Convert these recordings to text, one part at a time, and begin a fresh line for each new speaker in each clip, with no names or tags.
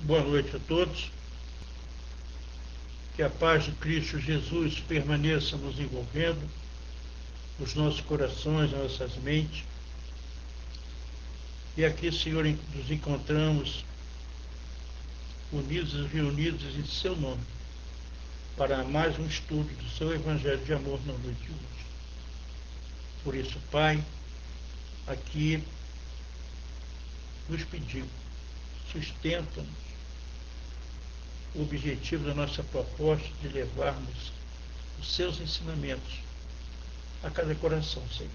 Boa noite a todos. Que a paz de Cristo Jesus permaneça nos envolvendo, nos nossos corações, nas nossas mentes. E aqui, Senhor, nos encontramos unidos e reunidos em Seu nome, para mais um estudo do Seu Evangelho de amor na noite de hoje. Por isso, Pai, aqui nos pedimos, sustenta-nos o objetivo da nossa proposta de levarmos os Seus ensinamentos a cada coração, Senhor.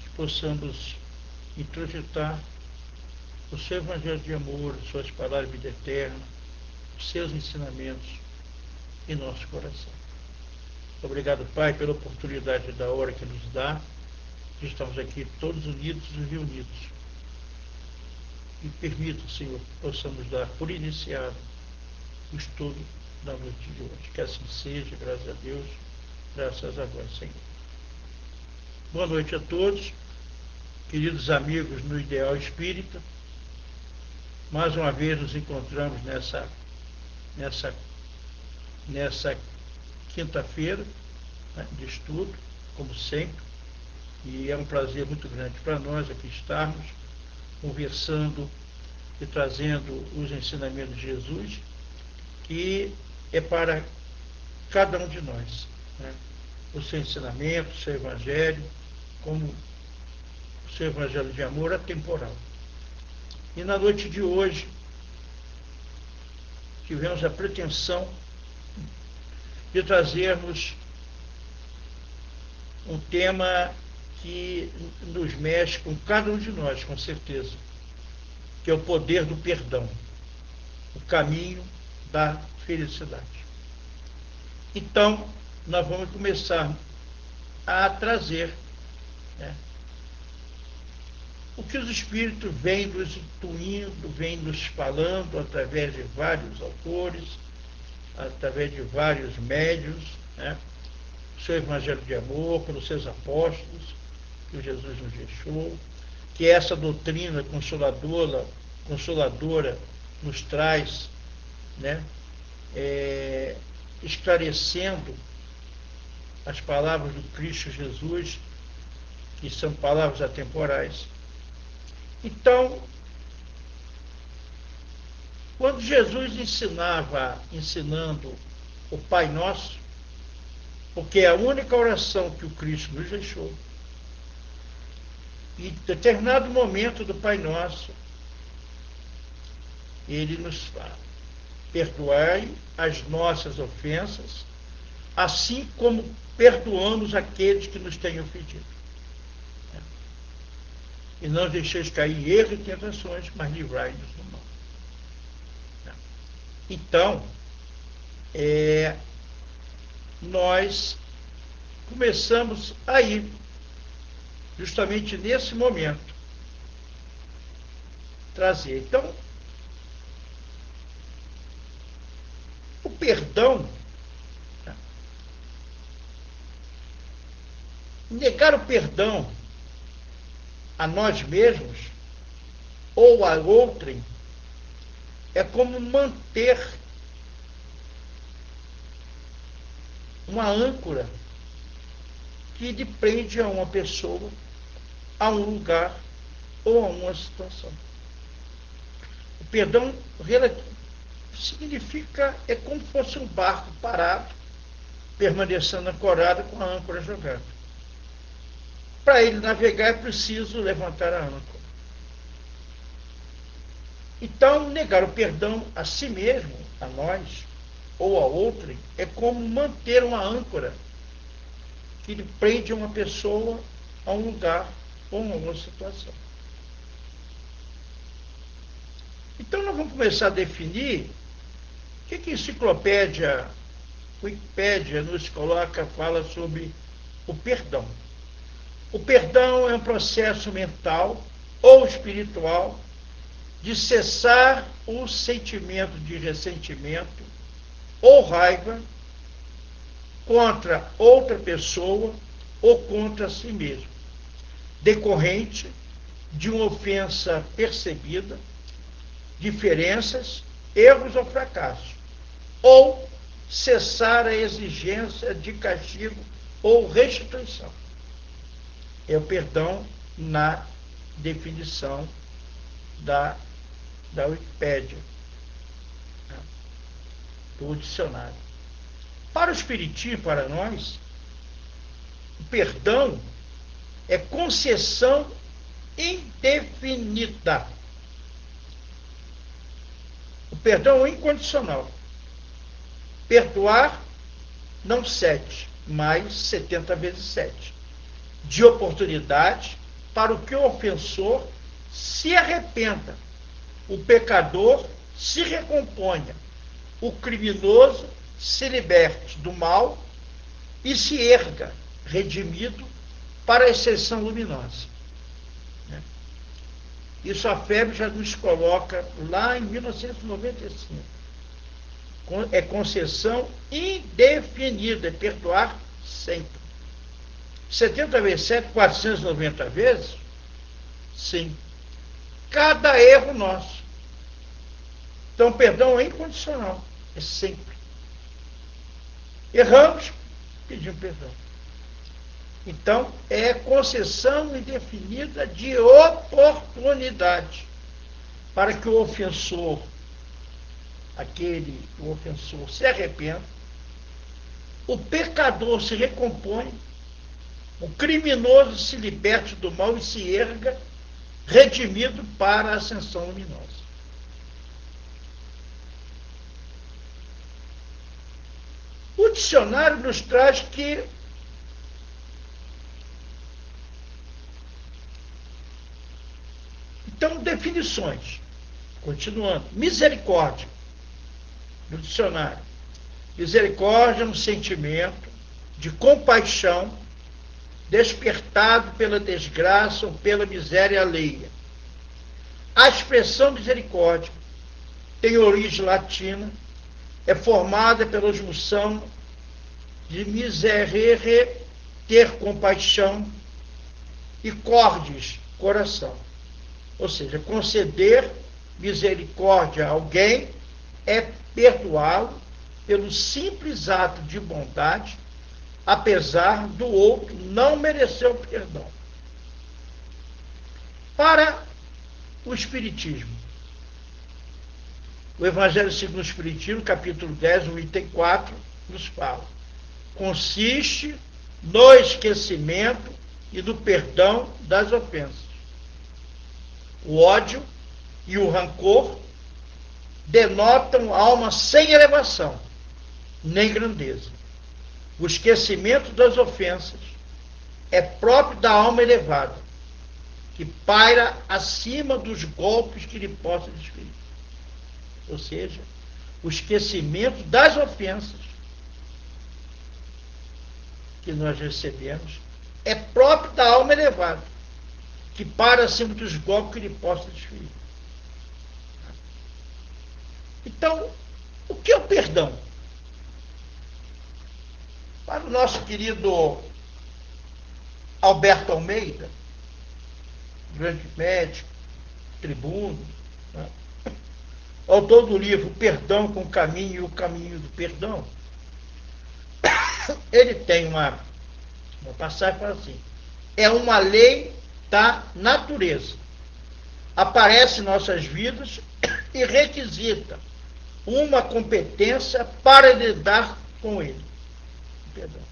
Que possamos introjetar o Seu Evangelho de amor, as Suas palavras de vida eterna, os Seus ensinamentos em nosso coração. Obrigado, Pai, pela oportunidade da hora que nos dá, de estarmos aqui todos unidos e reunidos. E permita, Senhor, que possamos dar por iniciado o estudo da noite de hoje. Que assim seja, graças a Deus, graças a vós, Senhor. Boa noite a todos, queridos amigos no Ideal Espírita. Mais uma vez nos encontramos nessa quinta-feira, né, de estudo, como sempre, e é um prazer muito grande para nós aqui estarmos conversando e trazendo os ensinamentos de Jesus, que é para cada um de nós, né? O seu ensinamento, o seu evangelho, como o seu evangelho de amor atemporal. E na noite de hoje, tivemos a pretensão de trazermos um tema que nos mexe com cada um de nós, com certeza, que é o poder do perdão, o caminho da felicidade. Então, nós vamos começar a trazer, né, o que os Espíritos vêm nos intuindo, vêm nos falando através de vários autores, através de vários médiuns, né, o seu Evangelho de amor, pelos seus apóstolos, que Jesus nos deixou, que essa doutrina consoladora nos traz, né, esclarecendo as palavras do Cristo Jesus, que são palavras atemporais. Então, quando Jesus ensinando o Pai Nosso, porque é a única oração que o Cristo nos deixou, e em determinado momento do Pai Nosso, ele nos fala: perdoai as nossas ofensas, assim como perdoamos aqueles que nos têm ofendido. E não deixeis cair em erros e tentações, mas livrai-nos do mal. Então, nós começamos a ir, justamente nesse momento, trazer. Então, o perdão, negar o perdão a nós mesmos ou a outrem é como manter uma âncora que lhe prende a uma pessoa, a um lugar ou a uma situação. O perdão significa, é como se fosse um barco parado, permanecendo ancorado com a âncora jogada. Para ele navegar é preciso levantar a âncora. Então, negar o perdão a si mesmo, a nós, ou a outrem, é como manter uma âncora que lhe prende uma pessoa a um lugar ou a uma situação. Então, nós vamos começar a definir o que a enciclopédia Wikipédia nos fala sobre o perdão. O perdão é um processo mental ou espiritual de cessar o sentimento de ressentimento ou raiva contra outra pessoa ou contra si mesmo, decorrente de uma ofensa percebida diferenças, erros ou fracassos, ou cessar a exigência de castigo ou restituição. É o perdão na definição da Wikipédia, do dicionário. Para o Espiritismo, para nós, o perdão é concessão indefinida. O perdão é incondicional. Perdoar não 7, mas 70 vezes 7. De oportunidade para o que o ofensor se arrependa, o pecador se recomponha, o criminoso se liberte do mal e se erga, redimido, para a ascensão luminosa. Isso a FEB já nos coloca lá em 1995. É concessão indefinida, é perdoar sempre. 70 vezes 7, 490 vezes? Sim. Cada erro nosso. Então, perdão é incondicional. É sempre. Erramos, pedimos perdão. Então, é concessão indefinida de oportunidade para que o ofensor, o ofensor se arrependa, o pecador se recomponha, o criminoso se liberte do mal e se erga, redimido para a ascensão luminosa. O dicionário nos traz que então, definições. Continuando. Misericórdia. No dicionário. Misericórdia é um sentimento de compaixão despertado pela desgraça ou pela miséria alheia. A expressão misericórdia tem origem latina, é formada pela junção de miserere, ter compaixão, e cordis, coração. Ou seja, conceder misericórdia a alguém é perdoá-lo pelo simples ato de bondade, apesar do outro não merecer o perdão. Para o Espiritismo, o Evangelho segundo o Espiritismo, capítulo 10, no item 4, nos fala: consiste no esquecimento e no perdão das ofensas. O ódio e o rancor denotam alma sem elevação, nem grandeza. O esquecimento das ofensas é próprio da alma elevada, que paira acima dos golpes que lhe possa desferir. Ou seja, o esquecimento das ofensas que nós recebemos é próprio da alma elevada, que para acima dos golpes que lhe possa desferir. Então, o que é o perdão? Para o nosso querido Alberto Almeida, grande médico, tribuno, né? Autor do livro Perdão com o Caminho e o Caminho do Perdão, ele tem uma passagem que fala assim: é uma lei da natureza, aparece em nossas vidas e requisita uma competência para lidar com ele. Perdão.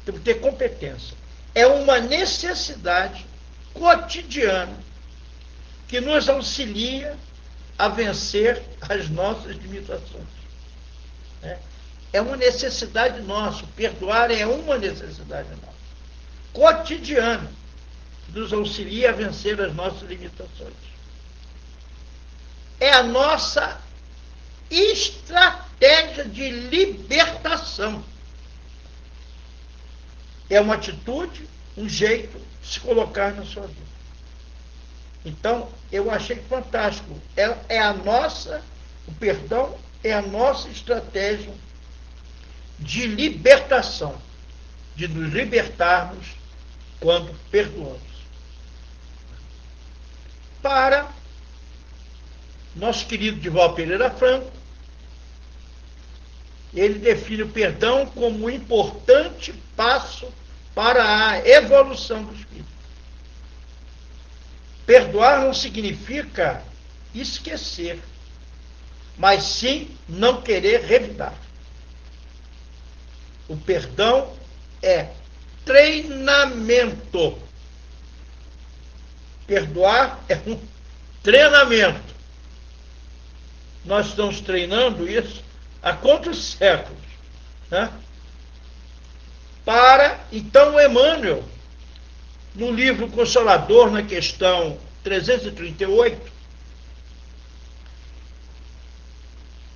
Temos que ter competência. É uma necessidade cotidiana que nos auxilia a vencer as nossas limitações. É uma necessidade nossa. Perdoar é uma necessidade nossa, cotidiana, que nos auxilia a vencer as nossas limitações. É a nossa estratégia de libertação. É uma atitude, um jeito de se colocar na sua vida. Então, eu achei fantástico. O perdão é a nossa estratégia de libertação, de nos libertarmos quando perdoamos. Para Nosso querido Divaldo Pereira Franco, ele define o perdão como um importante passo para a evolução do espírito. Perdoar não significa esquecer, mas sim não querer revidar. O perdão é treinamento. Perdoar é um treinamento. Nós estamos treinando isso há quantos séculos? Né? Então, Emmanuel, no livro Consolador, na questão 338,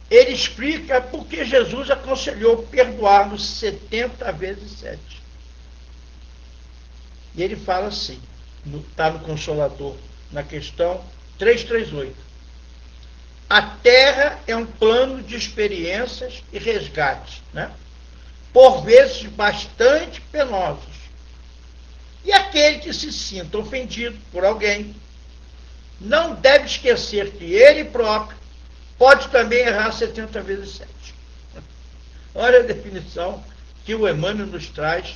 ele explica por que Jesus aconselhou perdoar-nos 70 vezes 7. E ele fala assim, está no Consolador, na questão 338. A Terra é um plano de experiências e resgates, né? Por vezes bastante penosos. E aquele que se sinta ofendido por alguém não deve esquecer que ele próprio pode também errar 70 vezes 7. Olha a definição que o Emmanuel nos traz,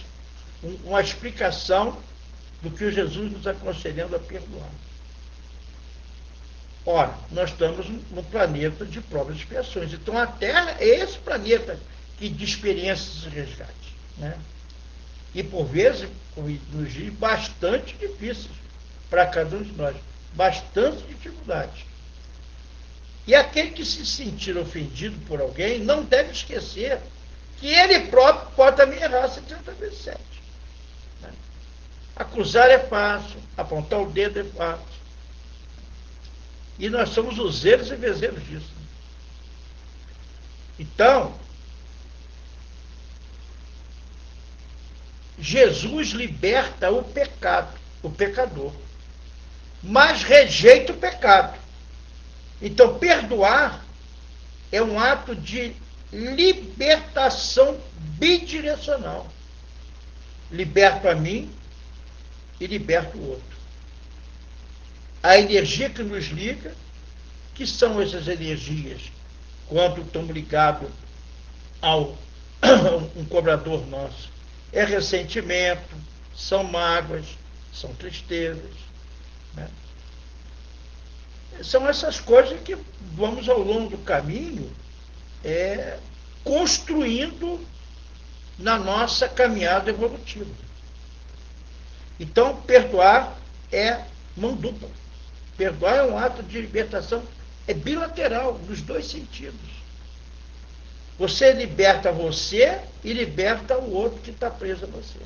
uma explicação do que o Jesus nos aconselhando a perdoar. Ora, nós estamos num planeta de provas e expiações. Então a Terra é esse planeta que de experiências e resgates, né? E por vezes, nos dias bastante difíceis para cada um de nós. Bastante dificuldades. E aquele que se sentir ofendido por alguém não deve esquecer que ele próprio pode também errar 70 vezes 7. Né? Acusar é fácil, apontar o dedo é fácil. E nós somos useiros e vezeiros disso. Então, Jesus liberta o pecado, o pecador, mas rejeita o pecado. Então, perdoar é um ato de libertação bidirecional. Liberto a mim e liberto o outro. A energia que nos liga, que são essas energias, quando estamos ligados a um cobrador nosso? É ressentimento, são mágoas, são tristezas. Né? São essas coisas que vamos ao longo do caminho construindo na nossa caminhada evolutiva. Então, perdoar é mão dupla. Perdoar é um ato de libertação, é bilateral, nos dois sentidos. Você liberta você e liberta o outro que está preso a você.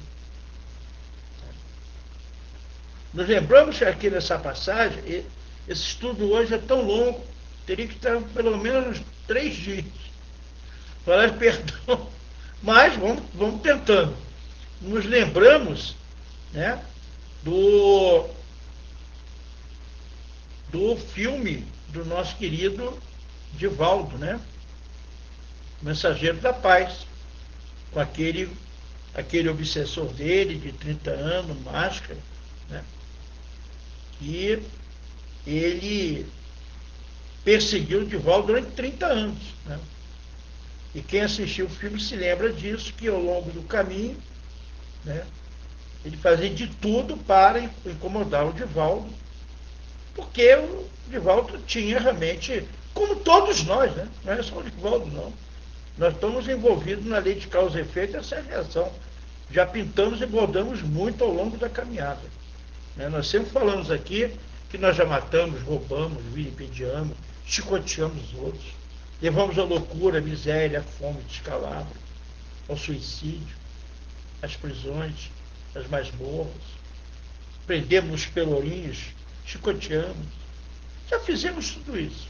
Nos lembramos que aqui nessa passagem, esse estudo hoje é tão longo, teria que estar pelo menos 3 dias. Falar de perdão, mas vamos tentando. Nos lembramos, né, do filme do nosso querido Divaldo, né? Mensageiro da Paz, com aquele obsessor dele, de 30 anos, máscara, né? E ele perseguiu o Divaldo durante 30 anos, né? E quem assistiu o filme se lembra disso, que ao longo do caminho, né, ele fazia de tudo para incomodar o Divaldo, porque o Divaldo tinha realmente, como todos nós, né? Não é só o Divaldo, não. Nós estamos envolvidos na lei de causa e efeito, essa é a reação. Já pintamos e bordamos muito ao longo da caminhada. Né? Nós sempre falamos aqui que nós já matamos, roubamos, vilipendiamos, chicoteamos os outros, levamos à loucura, à miséria, à fome, descalabro, ao suicídio, às prisões, às masmorras, prendemos os pelourinhos, chicoteamos. Já fizemos tudo isso.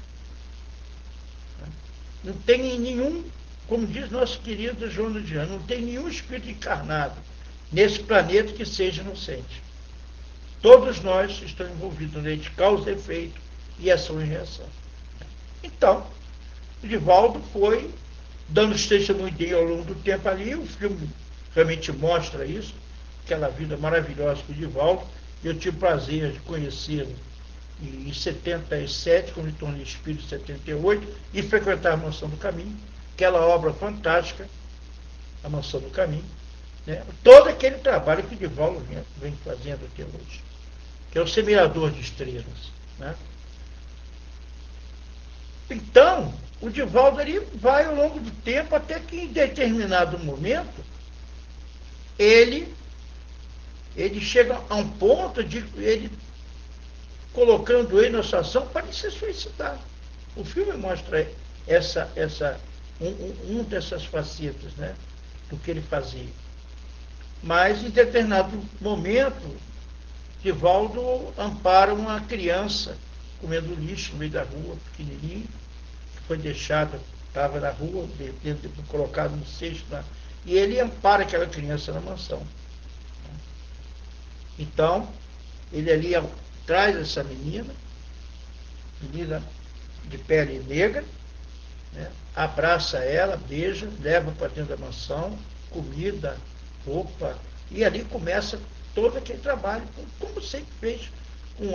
Não tem nenhum, como diz nosso querido João Ludiano, não tem nenhum espírito encarnado nesse planeta que seja inocente. Todos nós estamos envolvidos na lei de causa e efeito e ação e reação. Então, o Divaldo foi dando os testemunhos dele ao longo do tempo ali. O filme realmente mostra isso, aquela vida maravilhosa com o Divaldo. Eu tive o prazer de conhecê-lo em 77, quando me tornei espírito, em 78, e frequentar a Mansão do Caminho, aquela obra fantástica, a Mansão do Caminho, né? Todo aquele trabalho que o Divaldo vem fazendo até hoje, que é o Semeador de Estrelas, né? Então, o Divaldo ele vai ao longo do tempo, até que em determinado momento, ele chega a um ponto de ele colocando ele na situação para se suicidar. O filme mostra um dessas facetas, né, do que ele fazia. Mas, em determinado momento, Divaldo ampara uma criança comendo lixo no meio da rua, pequenininho, que foi deixada, estava na rua, colocado no cesto, e ele ampara aquela criança na mansão. Então, ele ali traz essa menina de pele negra, né, abraça ela, beija, leva para dentro da mansão, comida, roupa, e ali começa todo aquele trabalho, como sempre fez com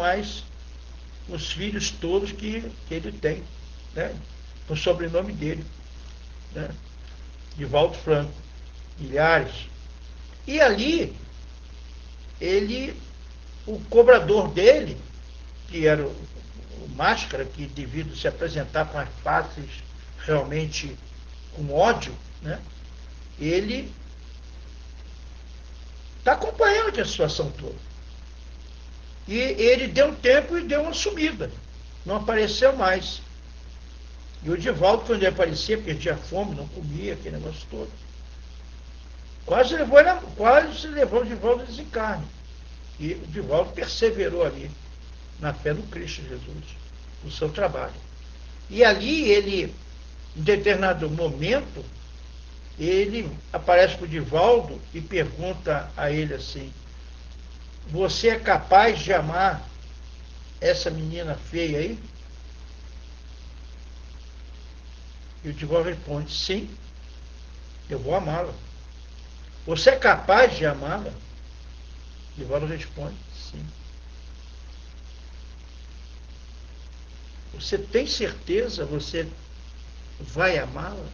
os filhos todos que ele tem, né, o sobrenome dele, né, Divaldo Franco, Milhares. E ali, o cobrador dele, que era o Máscara, que devido se apresentar com as faces realmente com ódio, né, ele está acompanhando a situação toda. E ele deu um tempo e deu uma sumida. Não apareceu mais. E o Divaldo, quando ele aparecia, porque tinha fome, não comia, aquele negócio todo, quase levou o Divaldo a desencarne. E o Divaldo perseverou ali, na fé no Cristo Jesus, no seu trabalho. E ali ele, em determinado momento, ele aparece para o Divaldo e pergunta a ele assim: você é capaz de amar essa menina feia aí? E o Divaldo responde: sim, eu vou amá-la. Você é capaz de amá-la? O Divaldo responde: sim. Você tem certeza você vai amá-la?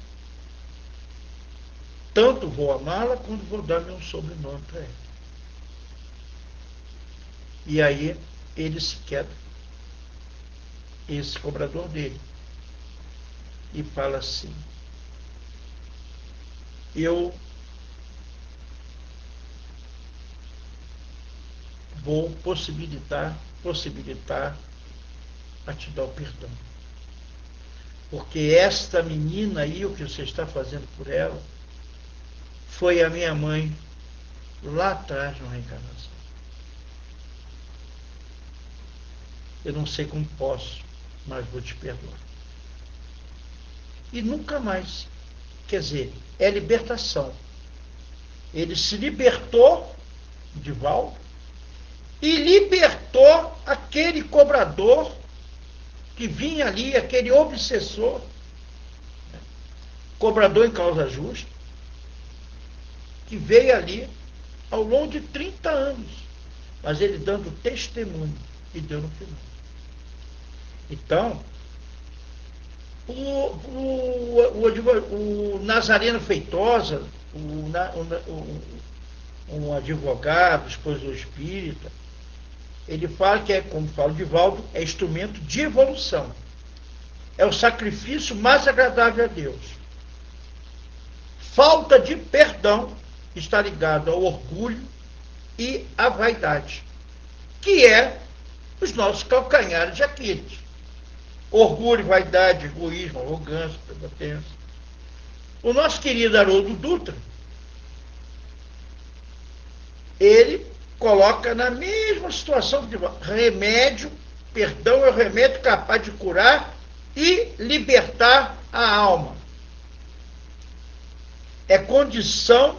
Tanto vou amá-la quanto vou dar meu sobrenome para ela. E aí ele se queda, esse cobrador dele, e fala assim: eu vou possibilitar a te dar o perdão. Porque esta menina aí, o que você está fazendo por ela, foi a minha mãe lá atrás na reencarnação. Eu não sei como posso, mas vou te perdoar. E nunca mais. Quer dizer, é libertação. Ele se libertou de Divaldo e libertou aquele cobrador que vinha ali, aquele obsessor, cobrador em causa justa, que veio ali ao longo de 30 anos, mas ele dando testemunho e deu no final. Então, o Nazareno Feitosa, um advogado, expositor espírita, ele fala que, como fala o Divaldo, é instrumento de evolução. É o sacrifício mais agradável a Deus. Falta de perdão está ligado ao orgulho e à vaidade, que é os nossos calcanhares de Aquiles. Orgulho, vaidade, egoísmo, arrogância, prepotência. O nosso querido Haroldo Dutra, ele coloca na mesma situação que remédio, perdão é o remédio capaz de curar e libertar a alma. É condição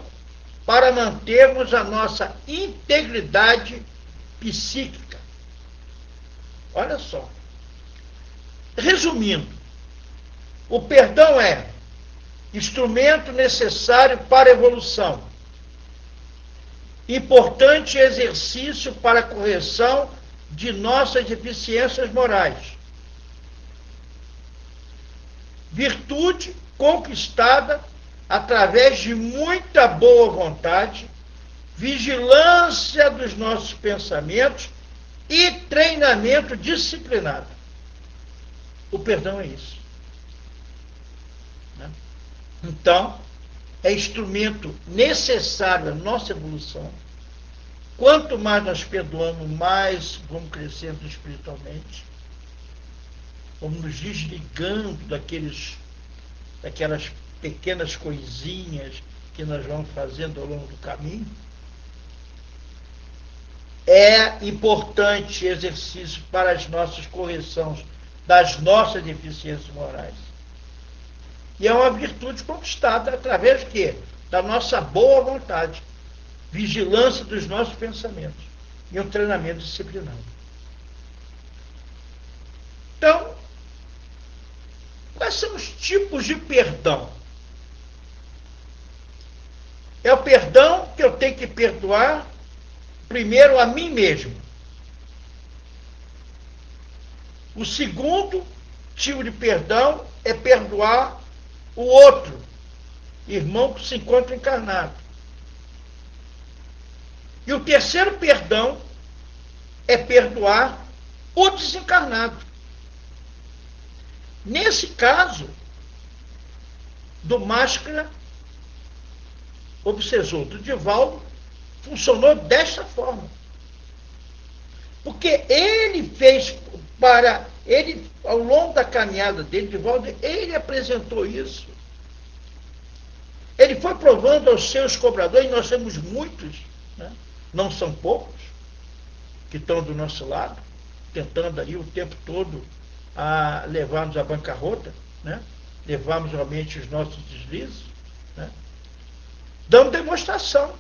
para mantermos a nossa integridade psíquica. Olha só. Resumindo, o perdão é instrumento necessário para a evolução, importante exercício para a correção de nossas deficiências morais. Virtude conquistada através de muita boa vontade, vigilância dos nossos pensamentos e treinamento disciplinado. O perdão é isso. Né? Então, é instrumento necessário à nossa evolução. Quanto mais nós perdoamos, mais vamos crescendo espiritualmente. Vamos nos desligando daquelas pequenas coisinhas que nós vamos fazendo ao longo do caminho. É importante exercício para as nossas correções das nossas deficiências morais. E é uma virtude conquistada através de quê? Da nossa boa vontade, vigilância dos nossos pensamentos e um treinamento disciplinado. Então, quais são os tipos de perdão? É o perdão que eu tenho que perdoar primeiro a mim mesmo. O segundo tipo de perdão é perdoar o outro, irmão que se encontra encarnado. E o terceiro perdão é perdoar o desencarnado. Nesse caso, do Máscara obsessor do Divaldo, funcionou desta forma. Porque ele fez para ele, ao longo da caminhada dele, Divaldo, ele apresentou isso. Ele foi provando aos seus cobradores, e nós temos muitos, né? Não são poucos, que estão do nosso lado, tentando ali o tempo todo a levar-nos à bancarrota, né? Levarmos realmente os nossos deslizes, né? Dando demonstração.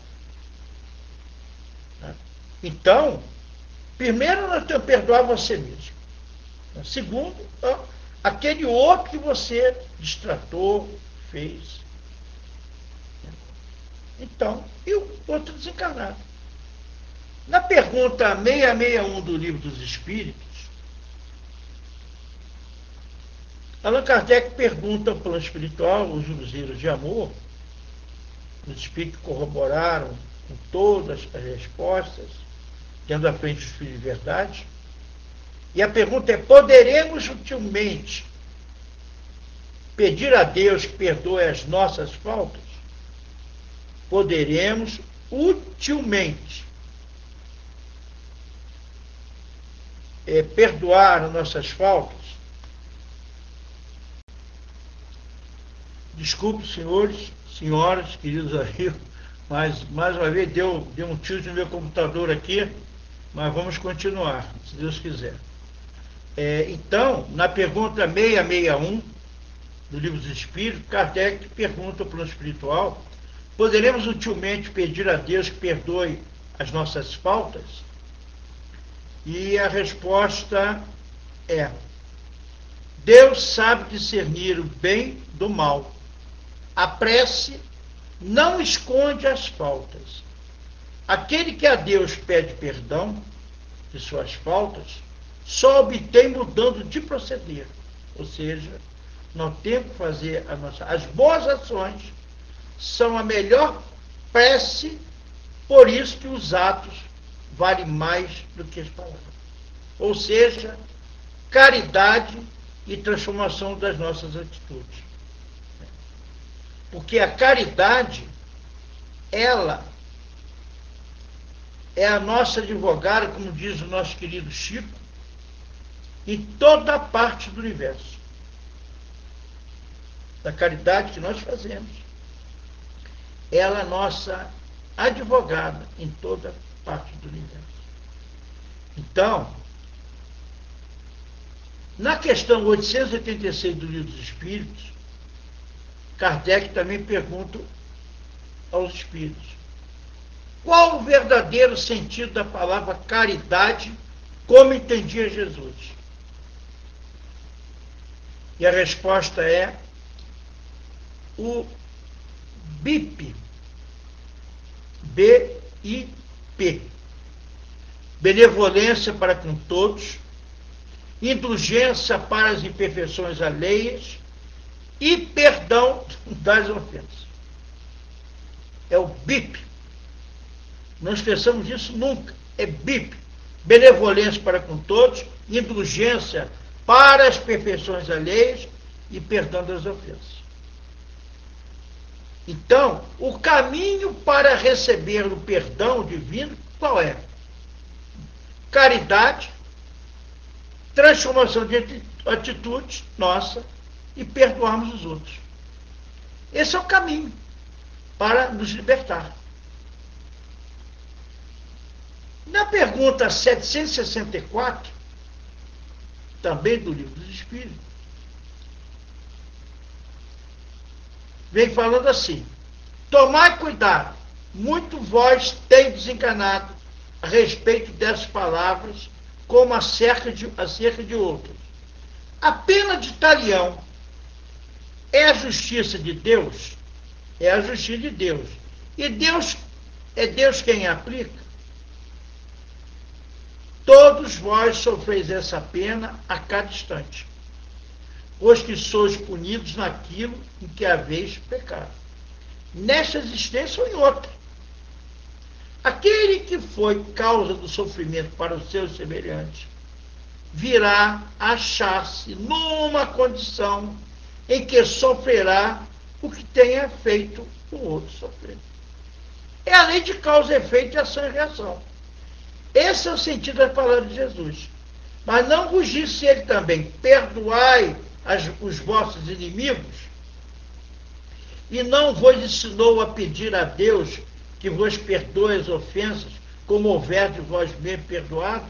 Né? Então, primeiro nós temos que perdoar você mesmo. Segundo, aquele outro que você destratou, fez. Então, e o outro desencarnado. Na pergunta 661 do Livro dos Espíritos, Allan Kardec pergunta ao plano espiritual, os luzeiros de amor, os espíritos corroboraram com todas as respostas, tendo à frente os filhos de verdade. E a pergunta é: poderemos utilmente pedir a Deus que perdoe as nossas faltas? Poderemos utilmente perdoar as nossas faltas? Desculpe, senhores, senhoras, queridos amigos, mas mais uma vez deu um tilt no meu computador aqui, mas vamos continuar, se Deus quiser. Então, na pergunta 661 do Livro dos Espíritos, Kardec pergunta ao plano espiritual: poderemos utilmente pedir a Deus que perdoe as nossas faltas? E a resposta é: Deus sabe discernir o bem do mal. A prece não esconde as faltas. Aquele que a Deus pede perdão de suas faltas só obtém mudando de proceder. Ou seja, nós temos que fazer as boas ações são a melhor prece, por isso que os atos valem mais do que as palavras. Ou seja, caridade e transformação das nossas atitudes. Porque a caridade, ela é a nossa advogada, como diz o nosso querido Chico, em toda a parte do universo. Da caridade que nós fazemos. Ela é a nossa advogada em toda parte do universo. Então, na questão 886 do Livro dos Espíritos, Kardec também pergunta aos espíritos: qual o verdadeiro sentido da palavra caridade, como entendia Jesus? E a resposta é o BIP, BIP, benevolência para com todos, indulgência para as imperfeições alheias e perdão das ofensas. É o BIP. Não esqueçamos disso nunca. É BIP. Benevolência para com todos, indulgência para as perfeições alheias e perdão das ofensas. Então, o caminho para receber o perdão divino, qual é? Caridade, transformação de atitudes nossa e perdoarmos os outros. Esse é o caminho para nos libertar. Na pergunta 764, também do Livro dos Espíritos, vem falando assim: tomai cuidado, muito vós tendes enganado a respeito dessas palavras, como acerca de outras. A pena de talião é a justiça de Deus? É a justiça de Deus. E Deus é Deus quem aplica? Todos vós sofreis essa pena a cada instante, pois que sois punidos naquilo em que haveis pecado, nesta existência ou em outra. Aquele que foi causa do sofrimento para os seus semelhantes virá achar-se numa condição em que sofrerá o que tenha feito o outro sofrer. É a lei de causa e efeito, de ação e reação. Esse é o sentido das palavras de Jesus. Mas não vos disse ele também: perdoai os vossos inimigos? E não vos ensinou a pedir a Deus que vos perdoe as ofensas, como houver de vós mesmo perdoado?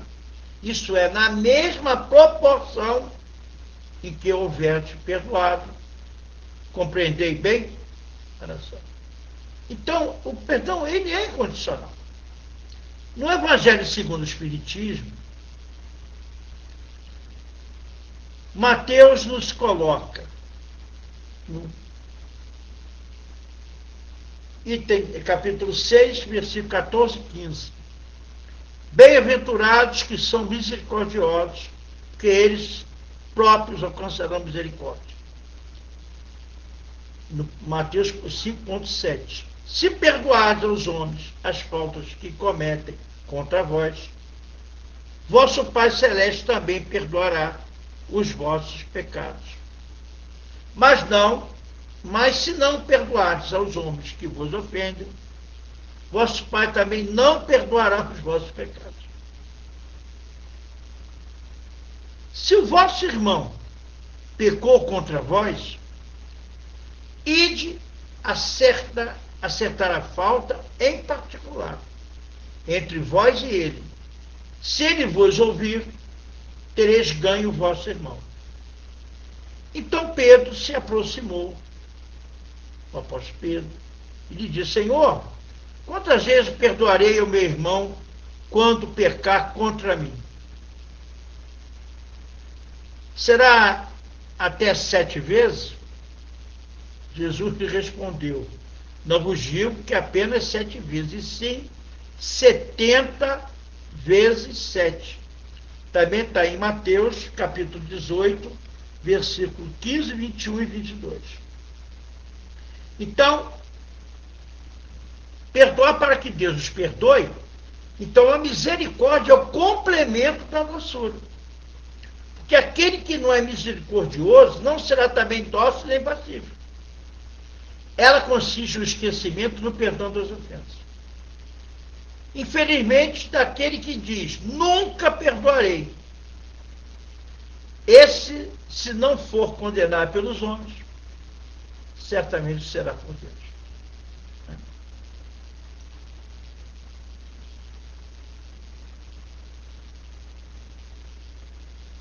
Isso é, na mesma proporção em que houver de perdoado. Compreendei bem? Olha só. Então, o perdão, ele é incondicional. No Evangelho segundo o Espiritismo, Mateus nos coloca no item, capítulo 6, versículo 14 e 15. Bem-aventurados que são misericordiosos, porque eles próprios alcançarão misericórdia. No Mateus 5,7. Se perdoardes aos homens as faltas que cometem contra vós, vosso Pai Celeste também perdoará os vossos pecados. Mas se não perdoardes aos homens que vos ofendem, vosso Pai também não perdoará os vossos pecados. Se o vosso irmão pecou contra vós, ide acertar a falta em particular entre vós e ele. Se ele vos ouvir, tereis ganho o vosso irmão. Então Pedro se aproximou, o apóstolo Pedro, e lhe disse: Senhor, quantas vezes perdoarei ao meu irmão quando pecar contra mim? Será até 7 vezes? Jesus lhe respondeu: não vos digo que apenas 7 vezes, e sim 70 vezes 7. Também está em Mateus, capítulo 18, versículo 15, 21 e 22. Então, perdoar para que Deus nos perdoe. Então, a misericórdia é o complemento da doçura. Porque aquele que não é misericordioso não será também dócil nem pacífico. Ela consiste no esquecimento, no perdão das ofensas. Infelizmente, daquele que diz: nunca perdoarei. Esse, se não for condenado pelos homens, certamente será por Deus.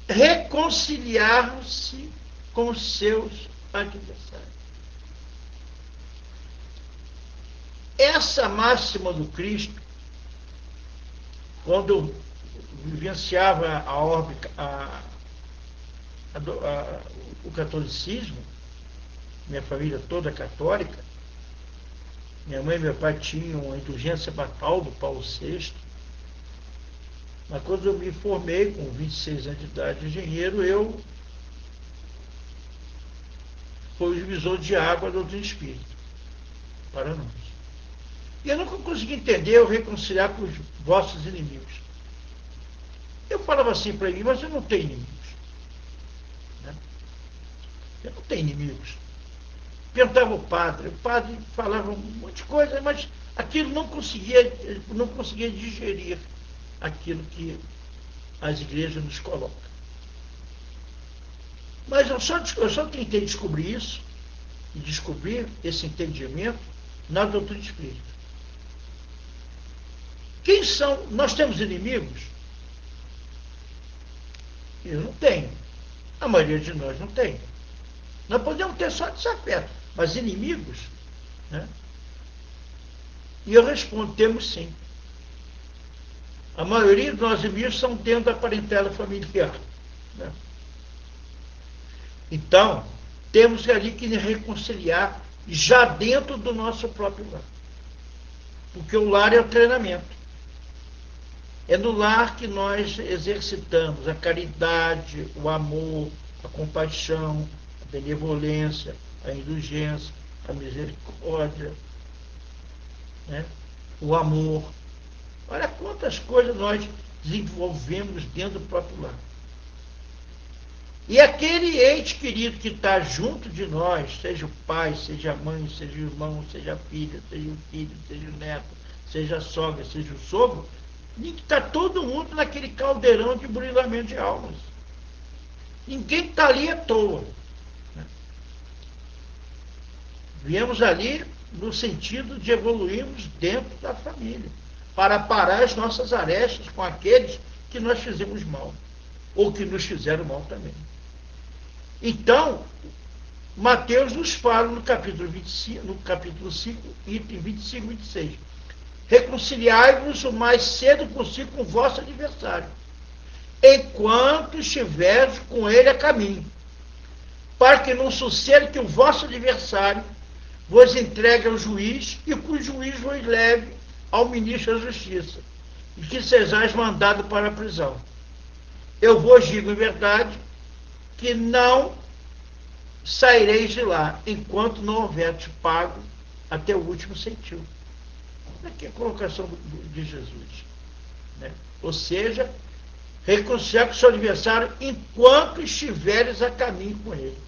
Reconciliar-se com os seus adversários. Essa máxima do Cristo, quando eu vivenciava o catolicismo, minha família toda católica, minha mãe e meu pai tinham uma indulgência batal do Paulo VI, Mas quando eu me formei, com 26 anos de idade, engenheiro, eu fui o divisor de água do Espírito para nós. E eu nunca consegui entender ou reconciliar com os vossos inimigos. Eu falava assim para ele, mas eu não tenho inimigos. Né? Eu não tenho inimigos. Perguntava o padre falava um monte de coisa, mas aquilo não conseguia digerir aquilo que as igrejas nos colocam. Mas eu só tentei descobrir isso, e descobrir esse entendimento na doutrina espírita. Quem são? Nós temos inimigos? Eu não tenho. A maioria de nós não tem. Nós podemos ter só desafeto, mas inimigos, né? E eu respondo, temos sim. A maioria dos nossos inimigos são dentro da parentela familiar. Né? Então, temos ali que reconciliar já dentro do nosso próprio lar. Porque o lar é o treinamento. É no lar que nós exercitamos a caridade, o amor, a compaixão, a benevolência, a indulgência, a misericórdia, né? O amor. Olha quantas coisas nós desenvolvemos dentro do próprio lar. E aquele ente querido que está junto de nós, seja o pai, seja a mãe, seja o irmão, seja a filha, seja o filho, seja o neto, seja a sogra, seja o sogro, está todo mundo naquele caldeirão de burilamento de almas. Ninguém está ali à toa. Né? Viemos ali no sentido de evoluirmos dentro da família, para parar as nossas arestas com aqueles que nós fizemos mal, ou que nos fizeram mal também. Então, Mateus nos fala no capítulo 25, no capítulo 5, item 25 e 26. Reconciliai-vos o mais cedo possível com o vosso adversário, enquanto estiveres com ele a caminho, para que não suceda que o vosso adversário vos entregue ao juiz, e que o juiz vos leve ao ministro da Justiça, e que sejais mandado para a prisão. Eu vos digo em verdade que não saireis de lá, enquanto não houverdes pago até o último centavo. Aqui é a colocação de Jesus. Né? Ou seja, reconciliar com o seu adversário enquanto estiveres a caminho com ele.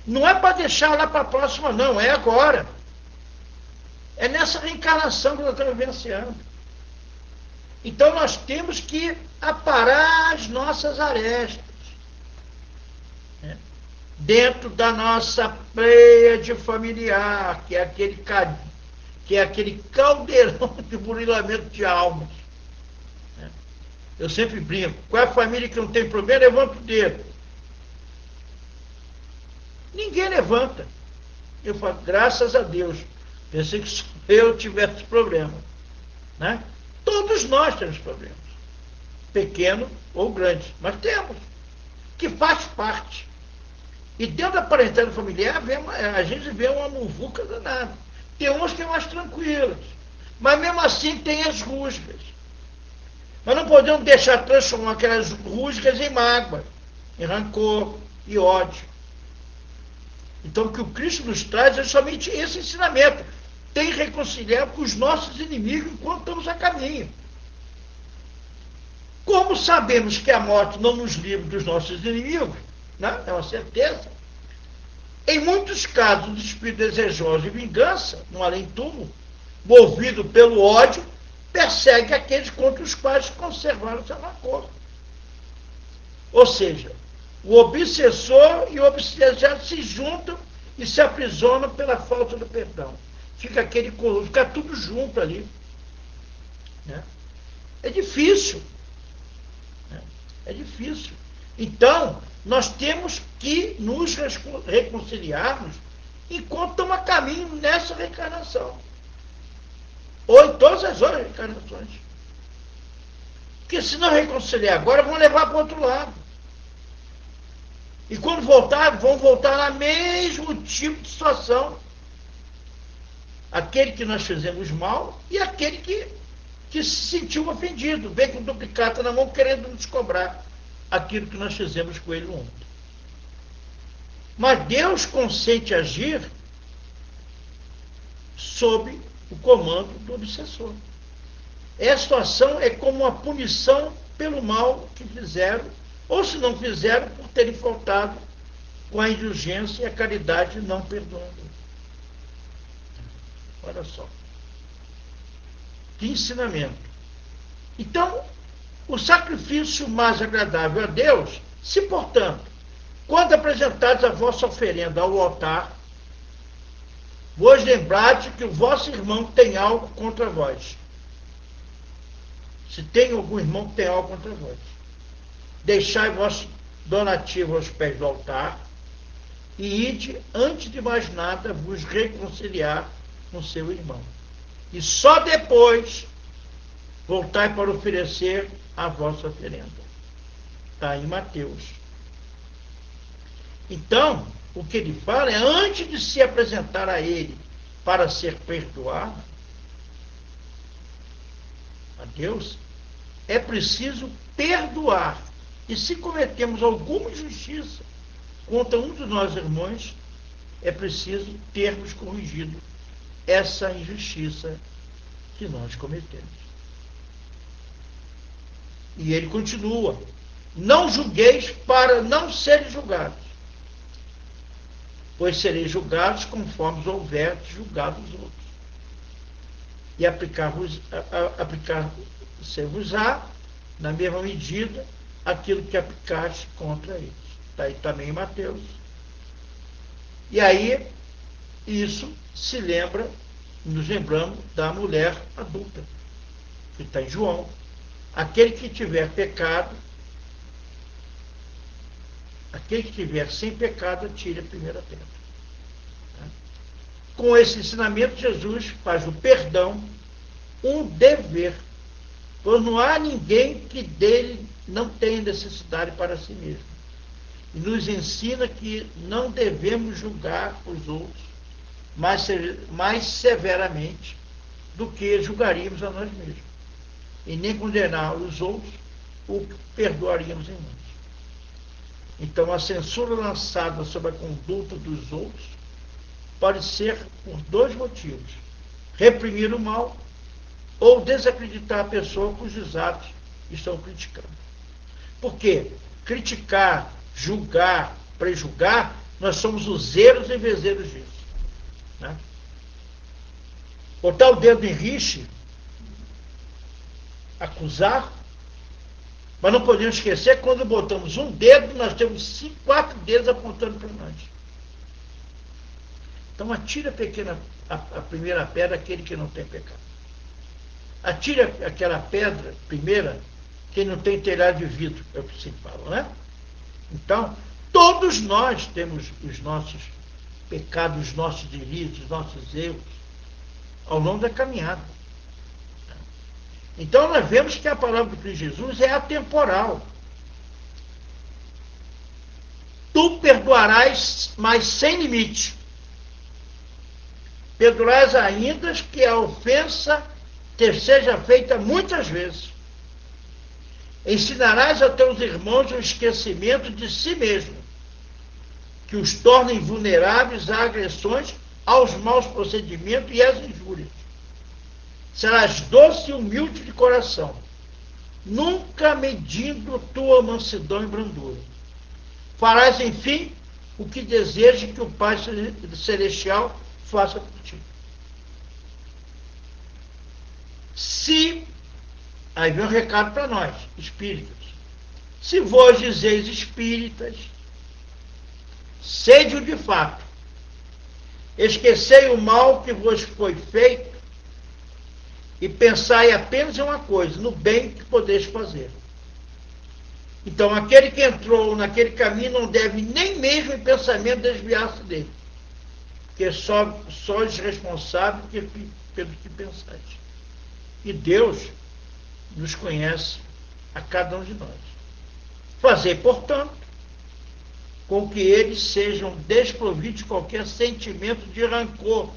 Não é para deixar lá para a próxima, não, é agora. É nessa reencarnação que nós estamos vivenciando. Então nós temos que aparar as nossas arestas. Né? Dentro da nossa pleiade familiar, que é aquele caldeirão de burilamento de almas. Né? Eu sempre brinco, qual é a família que não tem problema? Levanta o dedo. Ninguém levanta. Eu falo, graças a Deus. Pensei que eu tivesse problema. Né? Todos nós temos problemas. Pequeno ou grande. Mas temos. Que faz parte. E dentro da parentela familiar, a gente vê uma muvuca danada. Tem umas que é mais tranquilas. Mas mesmo assim tem as rusgas. Nós não podemos deixar transformar aquelas rusgas em mágoa, em rancor e ódio. Então o que o Cristo nos traz é somente esse ensinamento. Tem que reconciliar com os nossos inimigos enquanto estamos a caminho. Como sabemos que a morte não nos livra dos nossos inimigos, né? É uma certeza. Em muitos casos, o espírito desejoso de vingança, no além-túmulo, movido pelo ódio, persegue aqueles contra os quais conservaram seu rancor. Ou seja, o obsessor e o obsessado se juntam e se aprisionam pela falta do perdão. Fica aquele corpo, fica tudo junto ali. Né? É difícil. Né? É difícil. Então, nós temos que nos reconciliarmos enquanto estamos a caminho nessa reencarnação. Ou em todas as outras reencarnações. Porque se não reconciliar agora, vão levar para o outro lado. E quando voltar, vão voltar no mesmo tipo de situação. Aquele que nós fizemos mal e aquele que que se sentiu ofendido, vem com duplicata na mão querendo nos cobrar aquilo que nós fizemos com ele ontem. Mas Deus consente agir sob o comando do obsessor. Essa situação é como uma punição pelo mal que fizeram, ou se não fizeram, por terem faltado com a indulgência e a caridade não perdoando. Olha só. Que ensinamento. Então, o sacrifício mais agradável a Deus, se portanto, quando apresentados a vossa oferenda ao altar, vos lembrade que o vosso irmão tem algo contra vós. Se tem algum irmão que tem algo contra vós, deixai vosso donativo aos pés do altar e ide, antes de mais nada, vos reconciliar com seu irmão. E só depois voltai para oferecer a vossa oferenda. Está em Mateus. Então, o que ele fala é, antes de se apresentar a ele para ser perdoado, a Deus, é preciso perdoar. E se cometemos alguma injustiça contra um dos nossos irmãos, é preciso termos corrigido essa injustiça que nós cometemos. E ele continua: não julgueis para não serem julgados, pois sereis julgados conforme houverdes julgado os outros. E aplicar-se-vos-á, na mesma medida, aquilo que aplicaste contra eles. Está aí também em Mateus. E aí, isso se lembra, nos lembramos da mulher adulta, que está em João. Aquele que tiver pecado, aquele que tiver sem pecado, atire a primeira pedra. Com esse ensinamento, Jesus faz o perdão um dever, pois não há ninguém que dele não tenha necessidade para si mesmo. E nos ensina que não devemos julgar os outros mais severamente do que julgaríamos a nós mesmos. E nem condenar os outros o que perdoaríamos em nós. Então, a censura lançada sobre a conduta dos outros pode ser por dois motivos: reprimir o mal ou desacreditar a pessoa cujos atos estão criticando. Porque criticar, julgar, prejulgar, nós somos useiros e vezeiros disso. Né? Botar o dedo em rixe, acusar, mas não podemos esquecer que quando botamos um dedo, nós temos 4 dedos apontando para nós. Então atira a primeira pedra aquele que não tem pecado. Atira aquela pedra primeira quem não tem telhado de vidro, é o que se fala, né? Então, todos nós temos os nossos pecados, os nossos delitos, os nossos erros ao longo da caminhada. Então nós vemos que a palavra de Cristo Jesus é atemporal. Tu perdoarás, mas sem limite. Perdoarás ainda que a ofensa te seja feita muitas vezes. Ensinarás a teus irmãos o esquecimento de si mesmo, que os tornem vulneráveis a agressões, aos maus procedimentos e às injúrias. Serás doce e humilde de coração, nunca medindo tua mansidão e brandura. Farás, enfim, o que deseja que o Pai Celestial faça por ti. Aí vem um recado para nós, espíritas. Se vós dizeis espíritas, sede-o de fato. Esquecei o mal que vos foi feito e pensai apenas em uma coisa, no bem que podeis fazer. Então, aquele que entrou naquele caminho não deve nem mesmo em pensamento desviar-se dele, porque sois responsáveis pelo que pensais. E Deus nos conhece a cada um de nós. Fazei, portanto, com que eles sejam desprovidos de qualquer sentimento de rancor,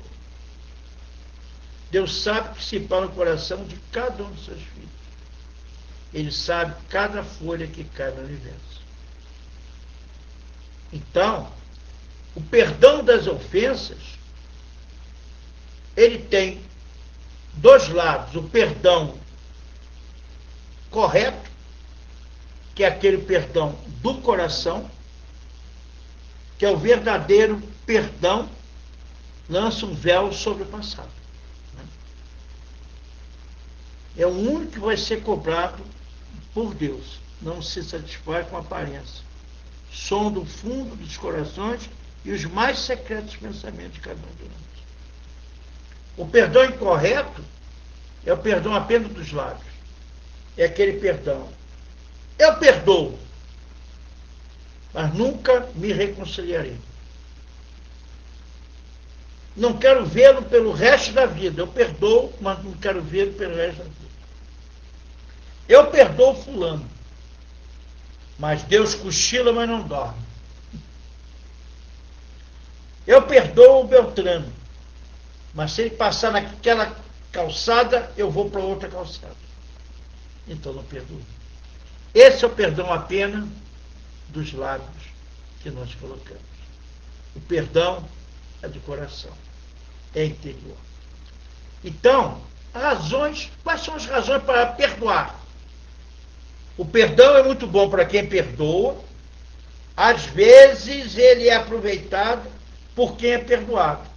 Deus sabe o que se passa no coração de cada um dos seus filhos. Ele sabe cada folha que cai no universo. Então, o perdão das ofensas, ele tem dois lados. O perdão correto, que é aquele perdão do coração, que é o verdadeiro perdão, lança um véu sobre o passado. É o único que vai ser cobrado por Deus. Não se satisfaz com a aparência. Sonda o fundo dos corações e os mais secretos pensamentos de cada um de nós. O perdão incorreto é o perdão apenas dos lábios. É aquele perdão. Eu perdoo, mas nunca me reconciliarei. Não quero vê-lo pelo resto da vida. Eu perdoo, mas não quero vê-lo pelo resto da vida. Eu perdoo fulano, mas Deus cochila, mas não dorme. Eu perdoo o Beltrano, mas se ele passar naquela calçada, eu vou para outra calçada. Então não perdoo. Esse é o perdão apenas dos lábios que nós colocamos. O perdão é do coração, é interior. Então, quais são as razões para perdoar? O perdão é muito bom para quem perdoa. Às vezes ele é aproveitado por quem é perdoado,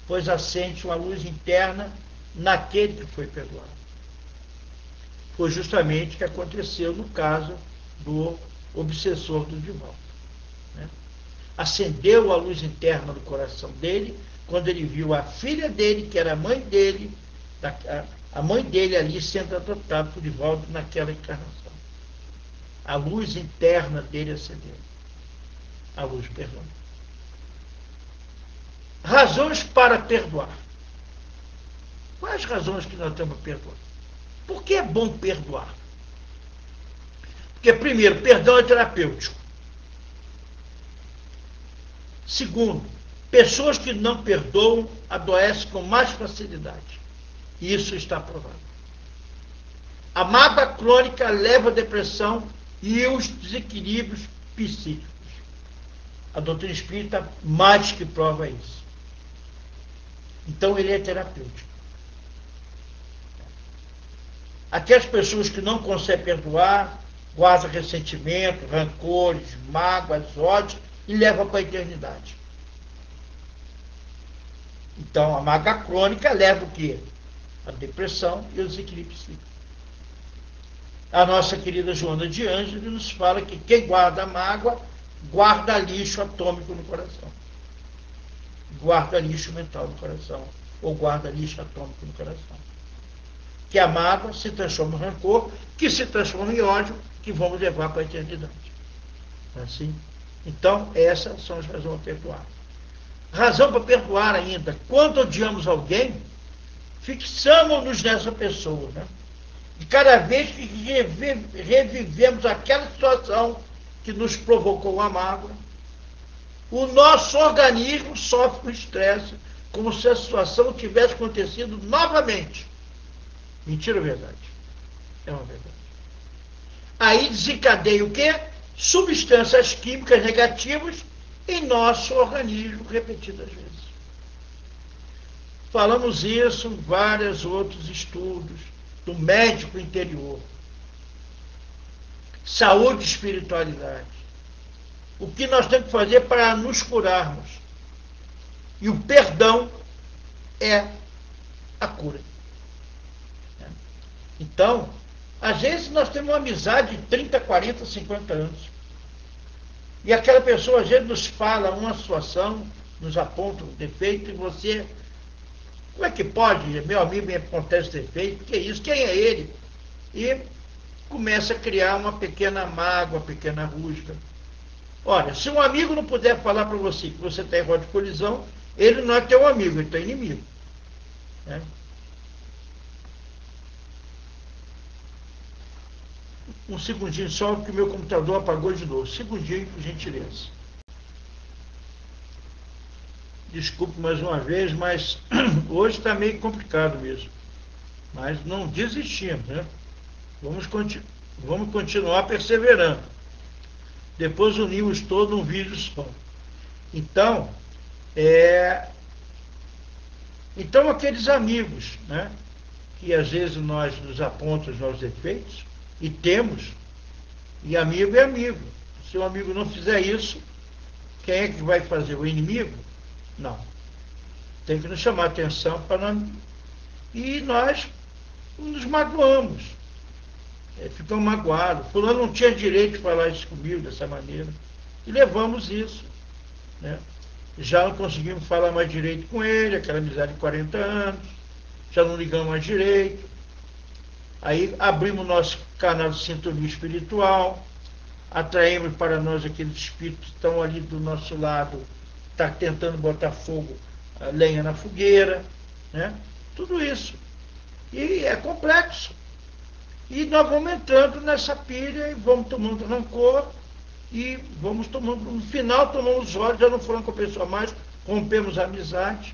pois acende uma luz interna naquele que foi perdoado. Foi justamente o que aconteceu no caso do obsessor do Divaldo. Acendeu a luz interna do coração dele quando ele viu a filha dele, que era a mãe dele ali sendo adotada por Divaldo naquela encarnação. A luz interna dele acendeu. A luz do perdão. Razões para perdoar. Quais razões que nós temos para perdoar? Por que é bom perdoar? Porque, primeiro, perdão é terapêutico. Segundo, pessoas que não perdoam adoecem com mais facilidade. E isso está provado. A mágoa crônica leva à depressão e os desequilíbrios psíquicos. A doutrina espírita mais que prova isso. Então ele é terapêutico. Aquelas pessoas que não conseguem perdoar, guardam ressentimento, rancores, mágoas, ódios e levam para a eternidade. Então a mágoa crônica leva o quê? A depressão e o desequilíbrio psíquico. A nossa querida Joana de Ângeles nos fala que quem guarda mágoa, guarda lixo atômico no coração. Guarda lixo mental no coração. Ou guarda lixo atômico no coração. Que a mágoa se transforma em rancor, que se transforma em ódio, que vamos levar para a eternidade. Assim? Então, essas são as razões para perdoar. Razão para perdoar ainda. Quando odiamos alguém, fixamos-nos nessa pessoa, né? E cada vez que revivemos aquela situação que nos provocou a mágoa, o nosso organismo sofre um estresse, como se a situação tivesse acontecido novamente. Mentira ou verdade? É uma verdade. Aí desencadeia o quê? Substâncias químicas negativas em nosso organismo repetidas vezes. Falamos isso em vários outros estudos do médico interior. Saúde e espiritualidade. O que nós temos que fazer para nos curarmos? E o perdão é a cura. Então, às vezes nós temos uma amizade de 30, 40, 50 anos. E aquela pessoa às vezes nos fala uma situação, nos aponta um defeito, e você... Como é que pode, meu amigo, me apontar esse defeito? Que é isso? Quem é ele? E começa a criar uma pequena mágoa, uma pequena rusga. Olha, se um amigo não puder falar para você que você está em rota de colisão, ele não é teu amigo, ele é teu inimigo. Né? Um segundinho só, que o meu computador apagou de novo. Segundinho, por gentileza. desculpe mais uma vez, mas hoje está meio complicado mesmo. Mas não desistimos, né? Vamos continuar perseverando. Depois unimos todo um vídeo só. Então, aqueles amigos, né, que às vezes nós nos apontam os nossos defeitos, e temos, e amigo é amigo. Se o amigo não fizer isso, quem é que vai fazer? O inimigo? Não. Tem que nos chamar a atenção para não... E nós nos magoamos. Ficamos magoados. Fulano não tinha direito de falar isso comigo dessa maneira. E levamos isso, né? Já não conseguimos falar mais direito com ele, aquela amizade de 40 anos, já não ligamos mais direito. Aí abrimos nosso canal de sintonia espiritual, atraímos para nós aqueles espíritos que estão ali do nosso lado, está tentando botar fogo, lenha na fogueira, né? Tudo isso. E é complexo. E nós vamos entrando nessa pilha e vamos tomando rancor e vamos tomando, no final tomamos os olhos, já não falamos com a pessoa mais, rompemos a amizade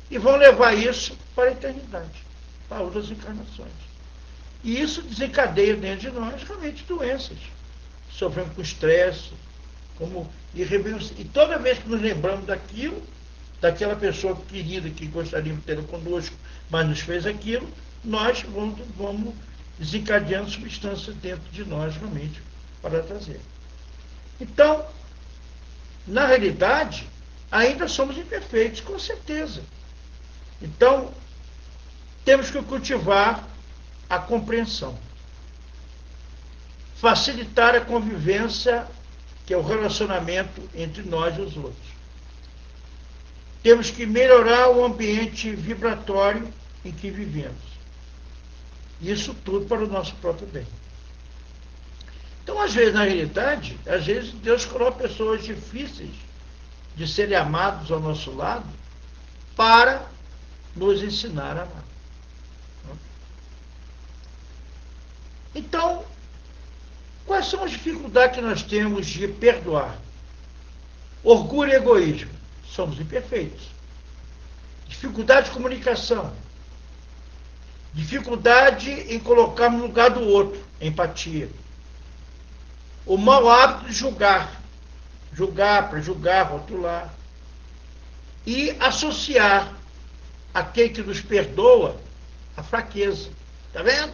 e vamos levar isso para a eternidade, para outras encarnações. E isso desencadeia dentro de nós realmente doenças. Sofremos com estresse, e toda vez que nos lembramos daquilo, daquela pessoa querida que gostaríamos de ter conosco, mas nos fez aquilo, nós vamos desencadeando substâncias dentro de nós realmente para trazer. Então, na realidade, ainda somos imperfeitos, com certeza. Então, temos que cultivar a compreensão, facilitar a convivência, que é o relacionamento entre nós e os outros. Temos que melhorar o ambiente vibratório em que vivemos. Isso tudo para o nosso próprio bem. Então, às vezes, na realidade, Deus coloca pessoas difíceis de serem amados ao nosso lado para nos ensinar a amar. Então, quais são as dificuldades que nós temos de perdoar? Orgulho e egoísmo. Somos imperfeitos. Dificuldade de comunicação. Dificuldade em colocar no lugar do outro. Empatia. O mau hábito de julgar. Para julgar, rotular. E associar aquele que nos perdoa à fraqueza. Está vendo?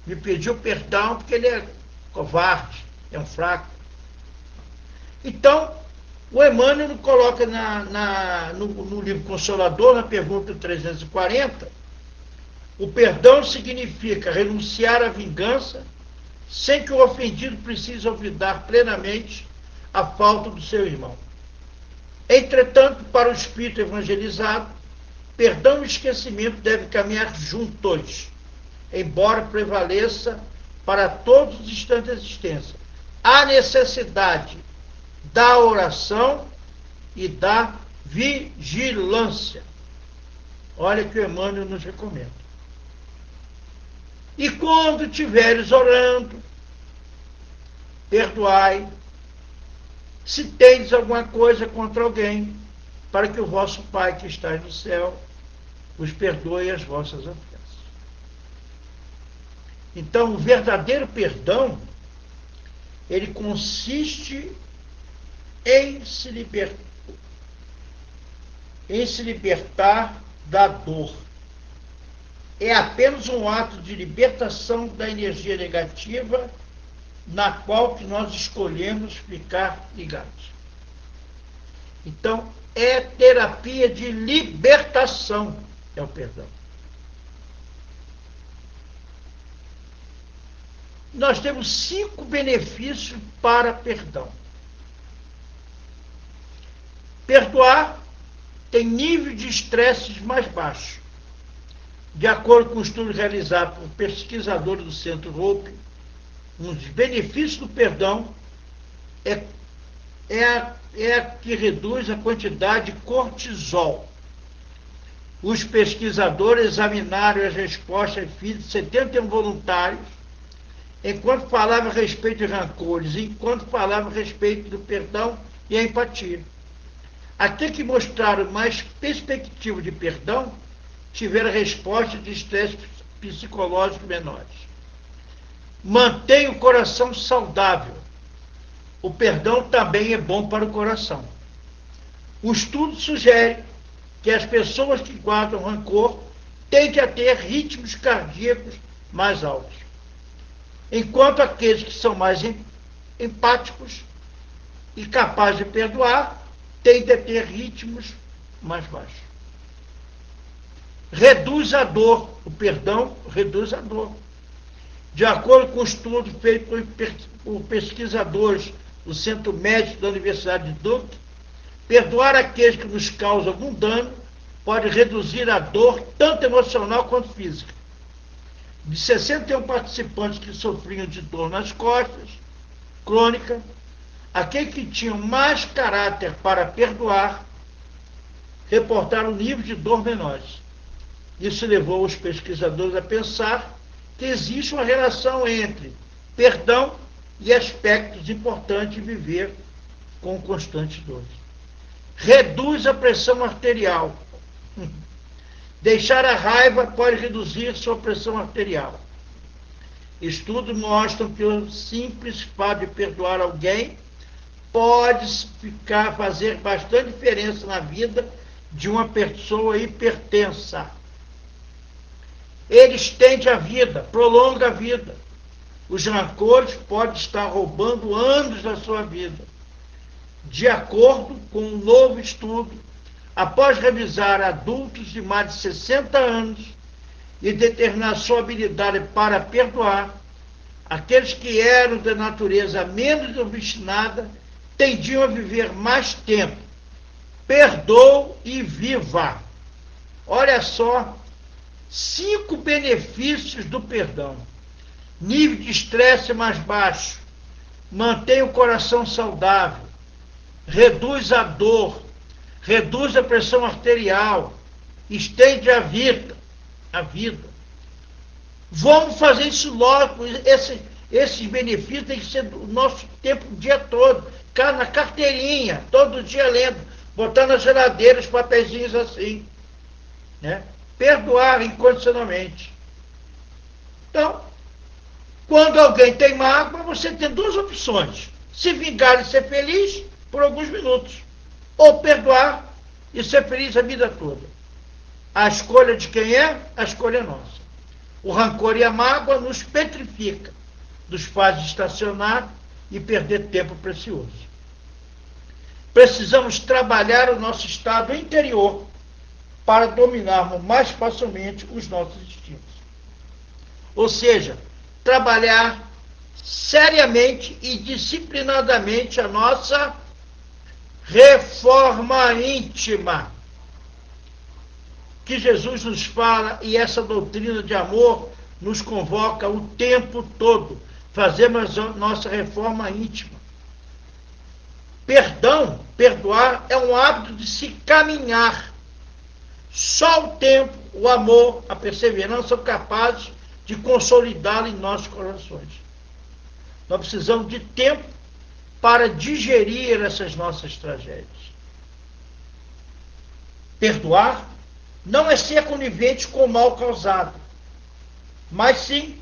Me pediu perdão porque ele é covarde, é um fraco. Então, o Emmanuel coloca no livro Consolador, na pergunta 340, o perdão significa renunciar à vingança sem que o ofendido precise olvidar plenamente a falta do seu irmão. Entretanto, para o espírito evangelizado, perdão e esquecimento devem caminhar juntos, embora prevaleça para todos os instantes da existência a necessidade da oração e da vigilância. Olha que o Emmanuel nos recomenda. E quando estiveres orando, perdoai, se tendes alguma coisa contra alguém, para que o vosso Pai que está no céu os perdoe as vossas ofensas. Então, o verdadeiro perdão, ele consiste em se libertar da dor. É apenas um ato de libertação da energia negativa na qual que nós escolhemos ficar ligados. Então, é terapia de libertação, é o perdão. Nós temos 5 benefícios para perdão. Perdoar tem nível de estresse mais baixo. De acordo com o estudo realizado por pesquisadores do Centro Hope, um dos benefícios do perdão é a que reduz a quantidade de cortisol. Os pesquisadores examinaram as respostas de 71 voluntários, enquanto falavam a respeito de rancores, enquanto falavam a respeito do perdão e a empatia. Aqueles que mostraram mais perspectiva de perdão tiveram respostas de estresse psicológico menores. Mantenha o coração saudável. O perdão também é bom para o coração. O estudo sugere que as pessoas que guardam rancor tendem a ter ritmos cardíacos mais altos, enquanto aqueles que são mais empáticos e capazes de perdoar tendem a ter ritmos mais baixos. Reduz a dor. O perdão reduz a dor. De acordo com um estudo feito por pesquisadores do Centro Médico da Universidade de Duke, perdoar aqueles que nos causam algum dano pode reduzir a dor, tanto emocional quanto física. De 61 participantes que sofriam de dor nas costas, crônica, aqueles que tinham mais caráter para perdoar, reportaram níveis de dor menores. Isso levou os pesquisadores a pensar que existe uma relação entre perdão e aspectos importantes de viver com constante dor. Reduz a pressão arterial. Deixar a raiva pode reduzir sua pressão arterial. Estudos mostram que o simples fato de perdoar alguém pode fazer bastante diferença na vida de uma pessoa hipertensa. Ele estende a vida, prolonga a vida. Os rancores podem estar roubando anos da sua vida. De acordo com um novo estudo, após revisar adultos de mais de 60 anos e determinar sua habilidade para perdoar, aqueles que eram de natureza menos obstinada tendiam a viver mais tempo. Perdoe e viva. Olha só, 5 benefícios do perdão. Nível de estresse mais baixo. Mantém o coração saudável. Reduz a dor. Reduz a pressão arterial. Estende a vida. Vamos fazer isso logo. Esses benefícios têm que ser do nosso tempo o dia todo. Na carteirinha, todo dia lendo. Botar na geladeira os papeizinhos assim. Né? Perdoar incondicionalmente. Então, quando alguém tem mágoa, você tem 2 opções. Se vingar e ser feliz por alguns minutos. Ou perdoar e ser feliz a vida toda. A escolha de quem é? A escolha é nossa. O rancor e a mágoa nos petrifica, nos faz estacionar e perder tempo precioso. Precisamos trabalhar o nosso estado interior para dominarmos mais facilmente os nossos instintos. Ou seja, trabalhar seriamente e disciplinadamente a nossa reforma íntima. Que Jesus nos fala e essa doutrina de amor nos convoca o tempo todo. Fazemos a nossa reforma íntima. Perdoar é um hábito de se caminhar. Só o tempo, o amor, a perseverança são capazes de consolidá-lo em nossos corações. Nós precisamos de tempo para digerir essas nossas tragédias. Perdoar não é ser conivente com o mal causado, mas sim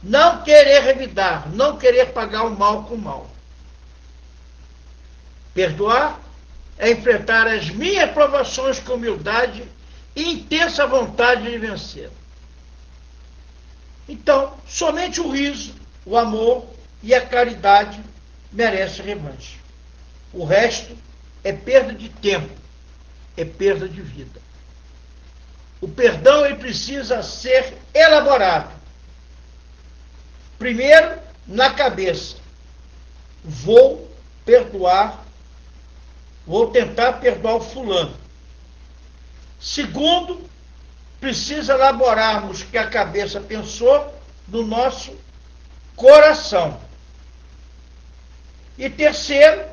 não querer revidar, não querer pagar o mal com o mal. Perdoar é enfrentar as minhas provações com humildade e intensa vontade de vencer. Então, somente o riso, o amor e a caridade merecem revanche. O resto é perda de tempo, é perda de vida. O perdão ele precisa ser elaborado. Primeiro, na cabeça. Vou perdoar, vou tentar perdoar o fulano. Segundo, precisa elaborarmos o que a cabeça pensou no nosso coração. E terceiro,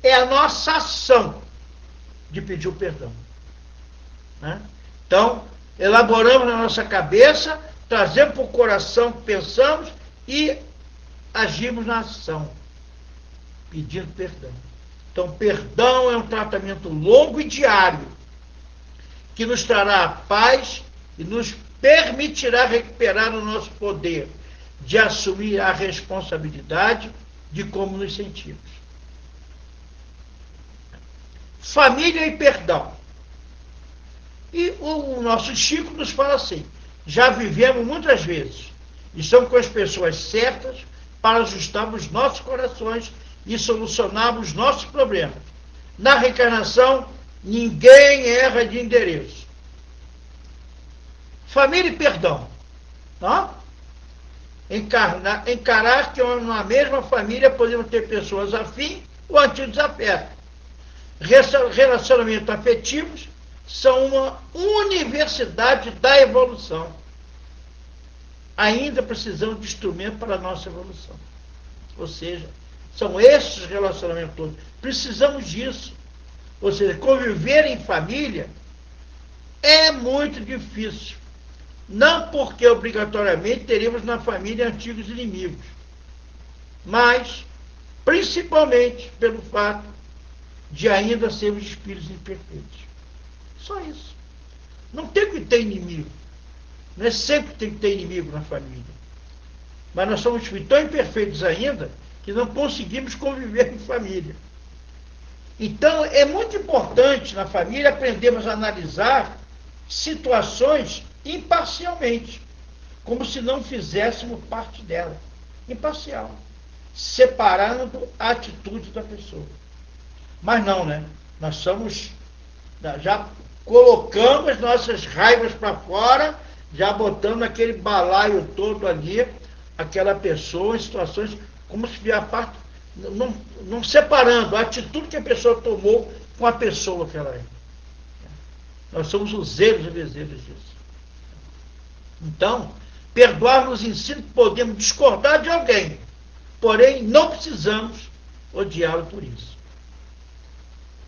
é a nossa ação de pedir o perdão. Né? Então, elaboramos na nossa cabeça, trazemos para o coração o que pensamos e agimos na ação, pedindo perdão. Então, perdão é um tratamento longo e diário, que nos trará a paz e nos permitirá recuperar o nosso poder de assumir a responsabilidade de como nos sentimos. Família e perdão. E o nosso Chico nos fala assim: já vivemos muitas vezes, e estamos com as pessoas certas para ajustarmos nossos corações e solucionarmos nossos problemas. Na reencarnação, ninguém erra de endereço. Família e perdão. Tá? Encarar que na mesma família podemos ter pessoas afins ou antidesafetos. Relacionamentos afetivos são uma universidade da evolução. Ainda precisamos de instrumento para a nossa evolução. Ou seja, são esses relacionamentos todos. Precisamos disso. Ou seja, conviver em família é muito difícil. Não porque obrigatoriamente teremos na família antigos inimigos, mas principalmente pelo fato de ainda sermos espíritos imperfeitos. Só isso. Não tem que ter inimigo. Não é sempre que tem que ter inimigo na família. Mas nós somos tão imperfeitos ainda que não conseguimos conviver em família. Então, é muito importante na família aprendermos a analisar situações imparcialmente, como se não fizéssemos parte dela. Imparcial. Separando a atitude da pessoa. Mas não, né? Nós somos... já colocamos as nossas raivas para fora, já botando aquele balaio todo ali, aquela pessoa em situações como se vier a parte, não separando a atitude que a pessoa tomou com a pessoa que ela é. Nós somos os erros e desejos disso. Então, perdoar nos ensina que podemos discordar de alguém, porém não precisamos odiá-lo por isso.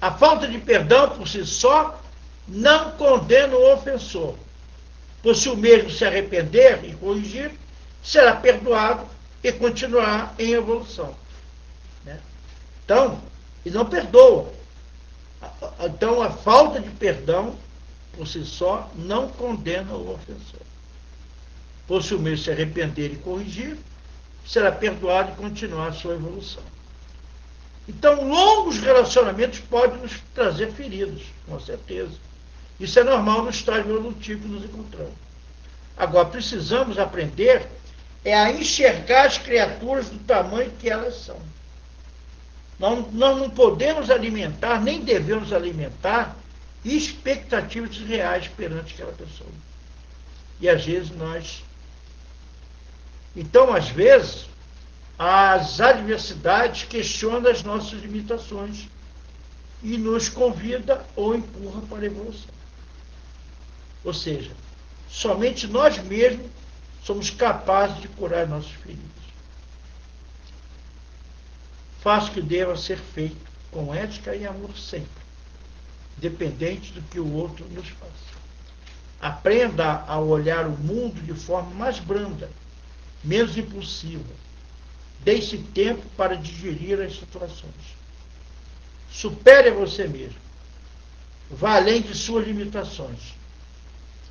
A falta de perdão por si só não condena o ofensor, pois se o mesmo se arrepender e corrigir, será perdoado e continuará em evolução. Né? Então, e não perdoa. Então, a falta de perdão por si só não condena o ofensor. Pois se o mesmo se arrepender e corrigir, será perdoado e continuar a sua evolução. Então, longos relacionamentos podem nos trazer feridas, com certeza. Isso é normal no estágio evolutivo que nos encontramos. Agora, precisamos aprender a enxergar as criaturas do tamanho que elas são. Nós não podemos alimentar, nem devemos alimentar, expectativas reais perante aquela pessoa. E às vezes nós... Então, às vezes, as adversidades questionam as nossas limitações e nos convida ou empurra para a evolução. Ou seja, somente nós mesmos somos capazes de curar nossas feridas. Faça o que deva ser feito com ética e amor sempre, dependente do que o outro nos faça. Aprenda a olhar o mundo de forma mais branda, menos impulsiva. Deixe tempo para digerir as situações. Supere a você mesmo. Vá além de suas limitações.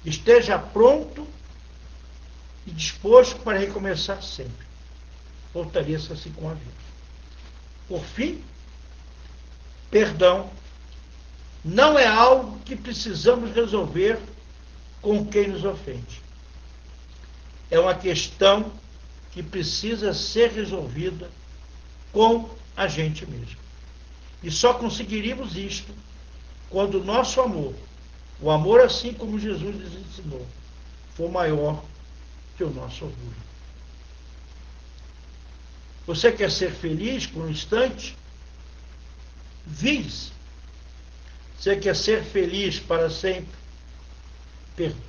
Esteja pronto e disposto para recomeçar sempre. Fortaleça-se com a vida. Por fim, perdão não é algo que precisamos resolver com quem nos ofende. É uma questão que precisa ser resolvida com a gente mesmo. E só conseguiríamos isto quando o nosso amor, o amor assim como Jesus nos ensinou, for maior que o nosso orgulho. Você quer ser feliz por um instante? Vise. Você quer ser feliz para sempre? Perdoe.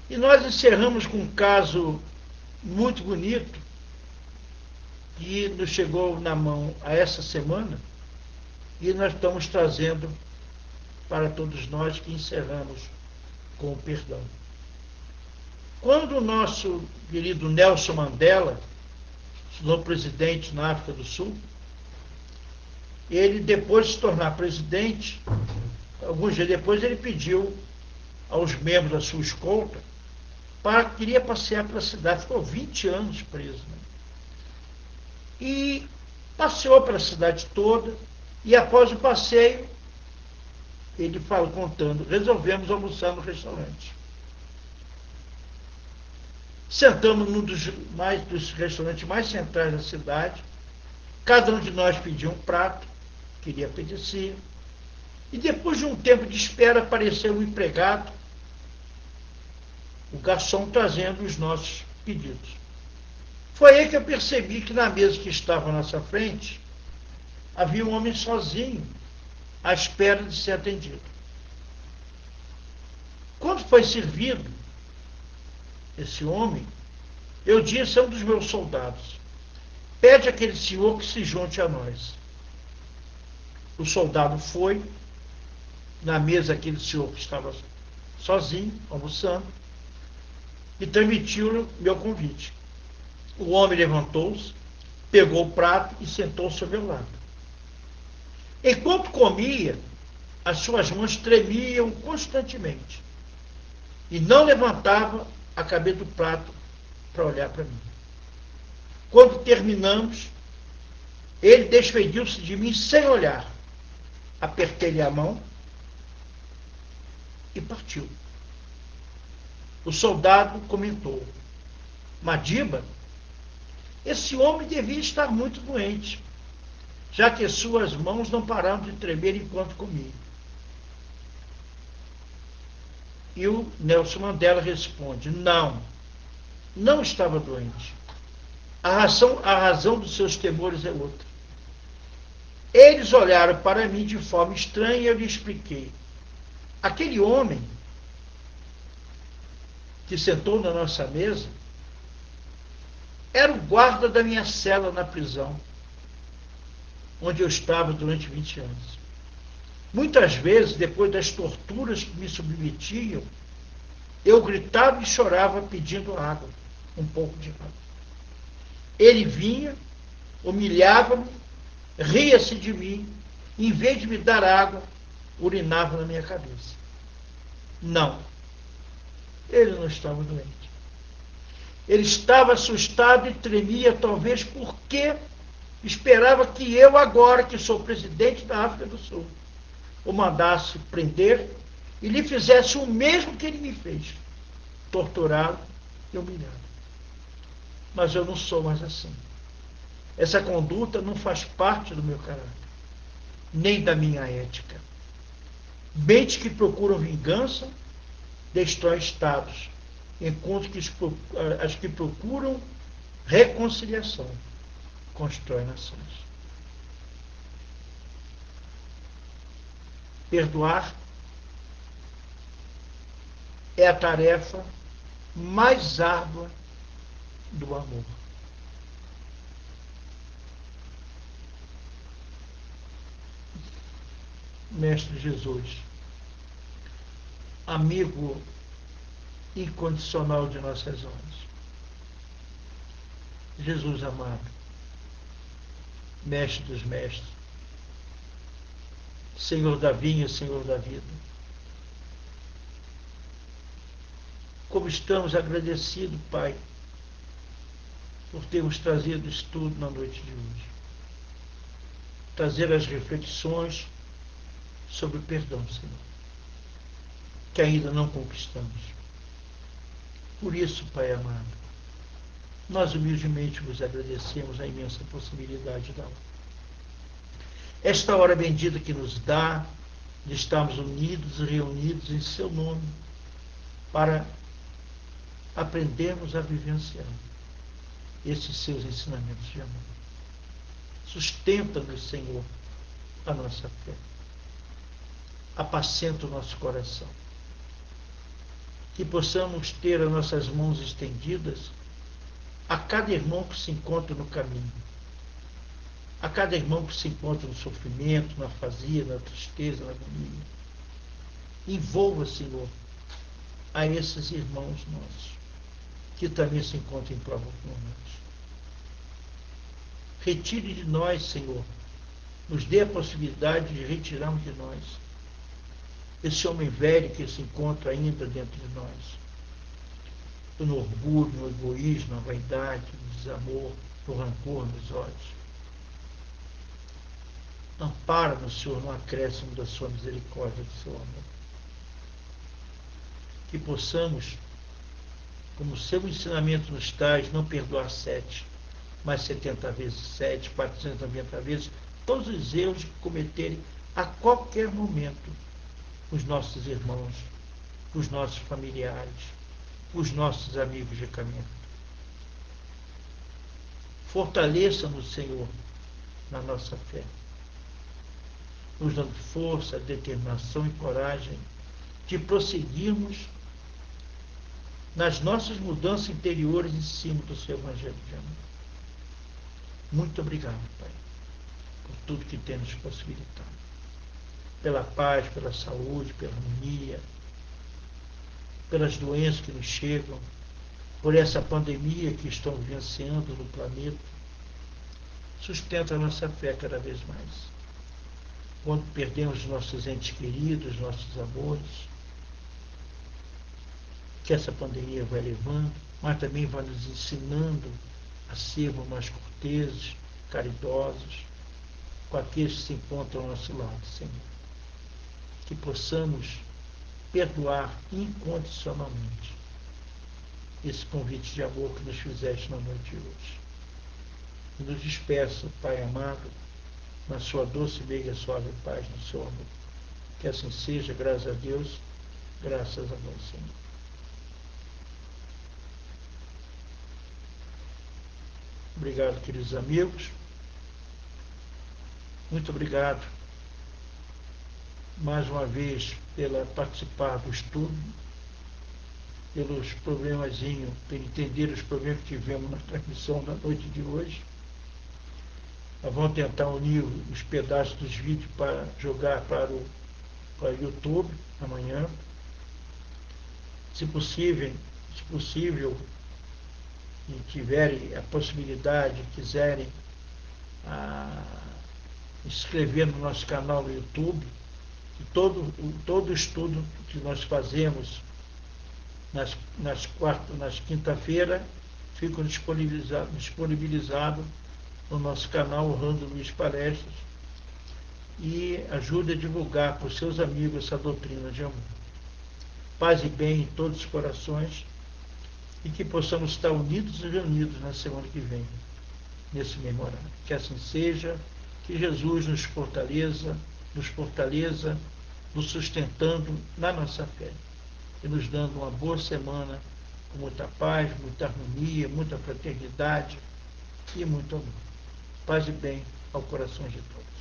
E nós encerramos com um caso muito bonito que nos chegou na mão a essa semana e nós estamos trazendo para todos nós que encerramos com o perdão. Quando o nosso querido Nelson Mandela, se tornou presidente na África do Sul, ele, depois de se tornar presidente, alguns dias depois, ele pediu aos membros da sua escolta queria passear pela cidade, ficou 20 anos preso. Né? E passeou pela cidade toda, e após o passeio, ele fala, contando, resolvemos almoçar no restaurante. Sentamos num dos restaurantes mais centrais da cidade, cada um de nós pediu um prato, queria apetecer, e depois de um tempo de espera apareceu um empregado, o garçom, trazendo os nossos pedidos. Foi aí que eu percebi que na mesa que estava à nossa frente havia um homem sozinho, à espera de ser atendido. Quando foi servido esse homem, eu disse a um dos meus soldados, pede àquele senhor que se junte a nós. O soldado foi, na mesa aquele senhor que estava sozinho, almoçando, e transmitiu-lhe meu convite. O homem levantou-se, pegou o prato e sentou-se ao meu lado. Enquanto comia, as suas mãos tremiam constantemente e não levantava a cabeça do prato para olhar para mim. Quando terminamos, ele despediu-se de mim sem olhar. Apertei-lhe a mão e partiu. O soldado comentou, Madiba, esse homem devia estar muito doente, já que suas mãos não pararam de tremer enquanto comia. E o Nelson Mandela responde, não estava doente. A razão dos seus temores é outra. Eles olharam para mim de forma estranha e eu lhe expliquei. Aquele homem que sentou na nossa mesa era o guarda da minha cela na prisão, onde eu estava durante 20 anos. Muitas vezes, depois das torturas que me submetiam, eu gritava e chorava pedindo água, um pouco de água. Ele vinha, humilhava-me, ria-se de mim, e, em vez de me dar água, urinava na minha cabeça. Não, ele não estava doente. Ele estava assustado e tremia, talvez porque esperava que eu, agora que sou presidente da África do Sul, o mandasse prender e lhe fizesse o mesmo que ele me fez, torturá-lo e humilhá-lo. Mas eu não sou mais assim. Essa conduta não faz parte do meu caráter, nem da minha ética. Mentes que procuram vingança destroem estados, enquanto que as que procuram reconciliação constroem nações. Perdoar é a tarefa mais árdua do amor. Mestre Jesus, amigo incondicional de nossas almas, Jesus amado, Mestre dos mestres, Senhor da vinha, Senhor da vida, como estamos agradecidos, Pai, por termos trazido isso tudo na noite de hoje. Trazer as reflexões sobre o perdão, Senhor, que ainda não conquistamos. Por isso, Pai amado, nós humildemente vos agradecemos a imensa possibilidade da hora. Esta hora bendita que nos dá de estarmos unidos e reunidos em seu nome para aprendermos a vivenciar esses seus ensinamentos de amor. Sustenta-nos, Senhor, a nossa fé. Apacenta o nosso coração. Que possamos ter as nossas mãos estendidas a cada irmão que se encontra no caminho, a cada irmão que se encontra no sofrimento, na afazia, na tristeza, na agonia. Envolva, Senhor, a esses irmãos nossos, que também se encontram em prova como nós. Retire de nós, Senhor, nos dê a possibilidade de retirarmos de nós esse homem velho que se encontra ainda dentro de nós, no orgulho, no egoísmo, na vaidade, no desamor, no rancor, nos ódios. Ampara-nos, Senhor, no acréscimo da sua misericórdia, do seu amor. Que possamos, como o seu ensinamento nos traz, não perdoar 7, mas 70 vezes 7, 490 vezes, todos os erros que cometerem a qualquer momento os nossos irmãos, os nossos familiares, os nossos amigos de caminho. Fortaleça-nos, Senhor, na nossa fé, nos dando força, determinação e coragem de prosseguirmos nas nossas mudanças interiores em cima do seu Evangelho de amor. Muito obrigado, Pai, por tudo que tem nos possibilitado. Pela paz, pela saúde, pela harmonia, pelas doenças que nos chegam, por essa pandemia que estão vivenciando no planeta. Sustenta a nossa fé cada vez mais. Quando perdemos nossos entes queridos, nossos amores, que essa pandemia vai levando, mas também vai nos ensinando a sermos mais corteses, caridosos, com aqueles que se encontram ao nosso lado, Senhor. Que possamos perdoar incondicionalmente esse convite de amor que nos fizeste na noite de hoje. E nos despeço, Pai amado, na sua doce, meiga, suave paz, no seu amor. Que assim seja, graças a Deus, graças a vós, Senhor. Obrigado, queridos amigos. Muito obrigado, mais uma vez, pela participar do estudo, pelos problemazinhos, por entender os problemas que tivemos na transmissão da noite de hoje. Nós vamos tentar unir os pedaços dos vídeos para jogar para o YouTube amanhã. Se possível, e tiverem a possibilidade, quiserem inscrever no nosso canal no YouTube, e todo o estudo que nós fazemos nas quinta-feiras fica disponibilizado no nosso canal Orlando Luiz Palestras, e ajude a divulgar para os seus amigos essa doutrina de amor. Paz e bem em todos os corações, e que possamos estar unidos e reunidos na semana que vem, nesse mesmo horário. Que assim seja, que Jesus nos fortaleça, nos sustentando na nossa fé, e nos dando uma boa semana, com muita paz, muita harmonia, muita fraternidade e muito amor. Paz e bem ao coração de todos.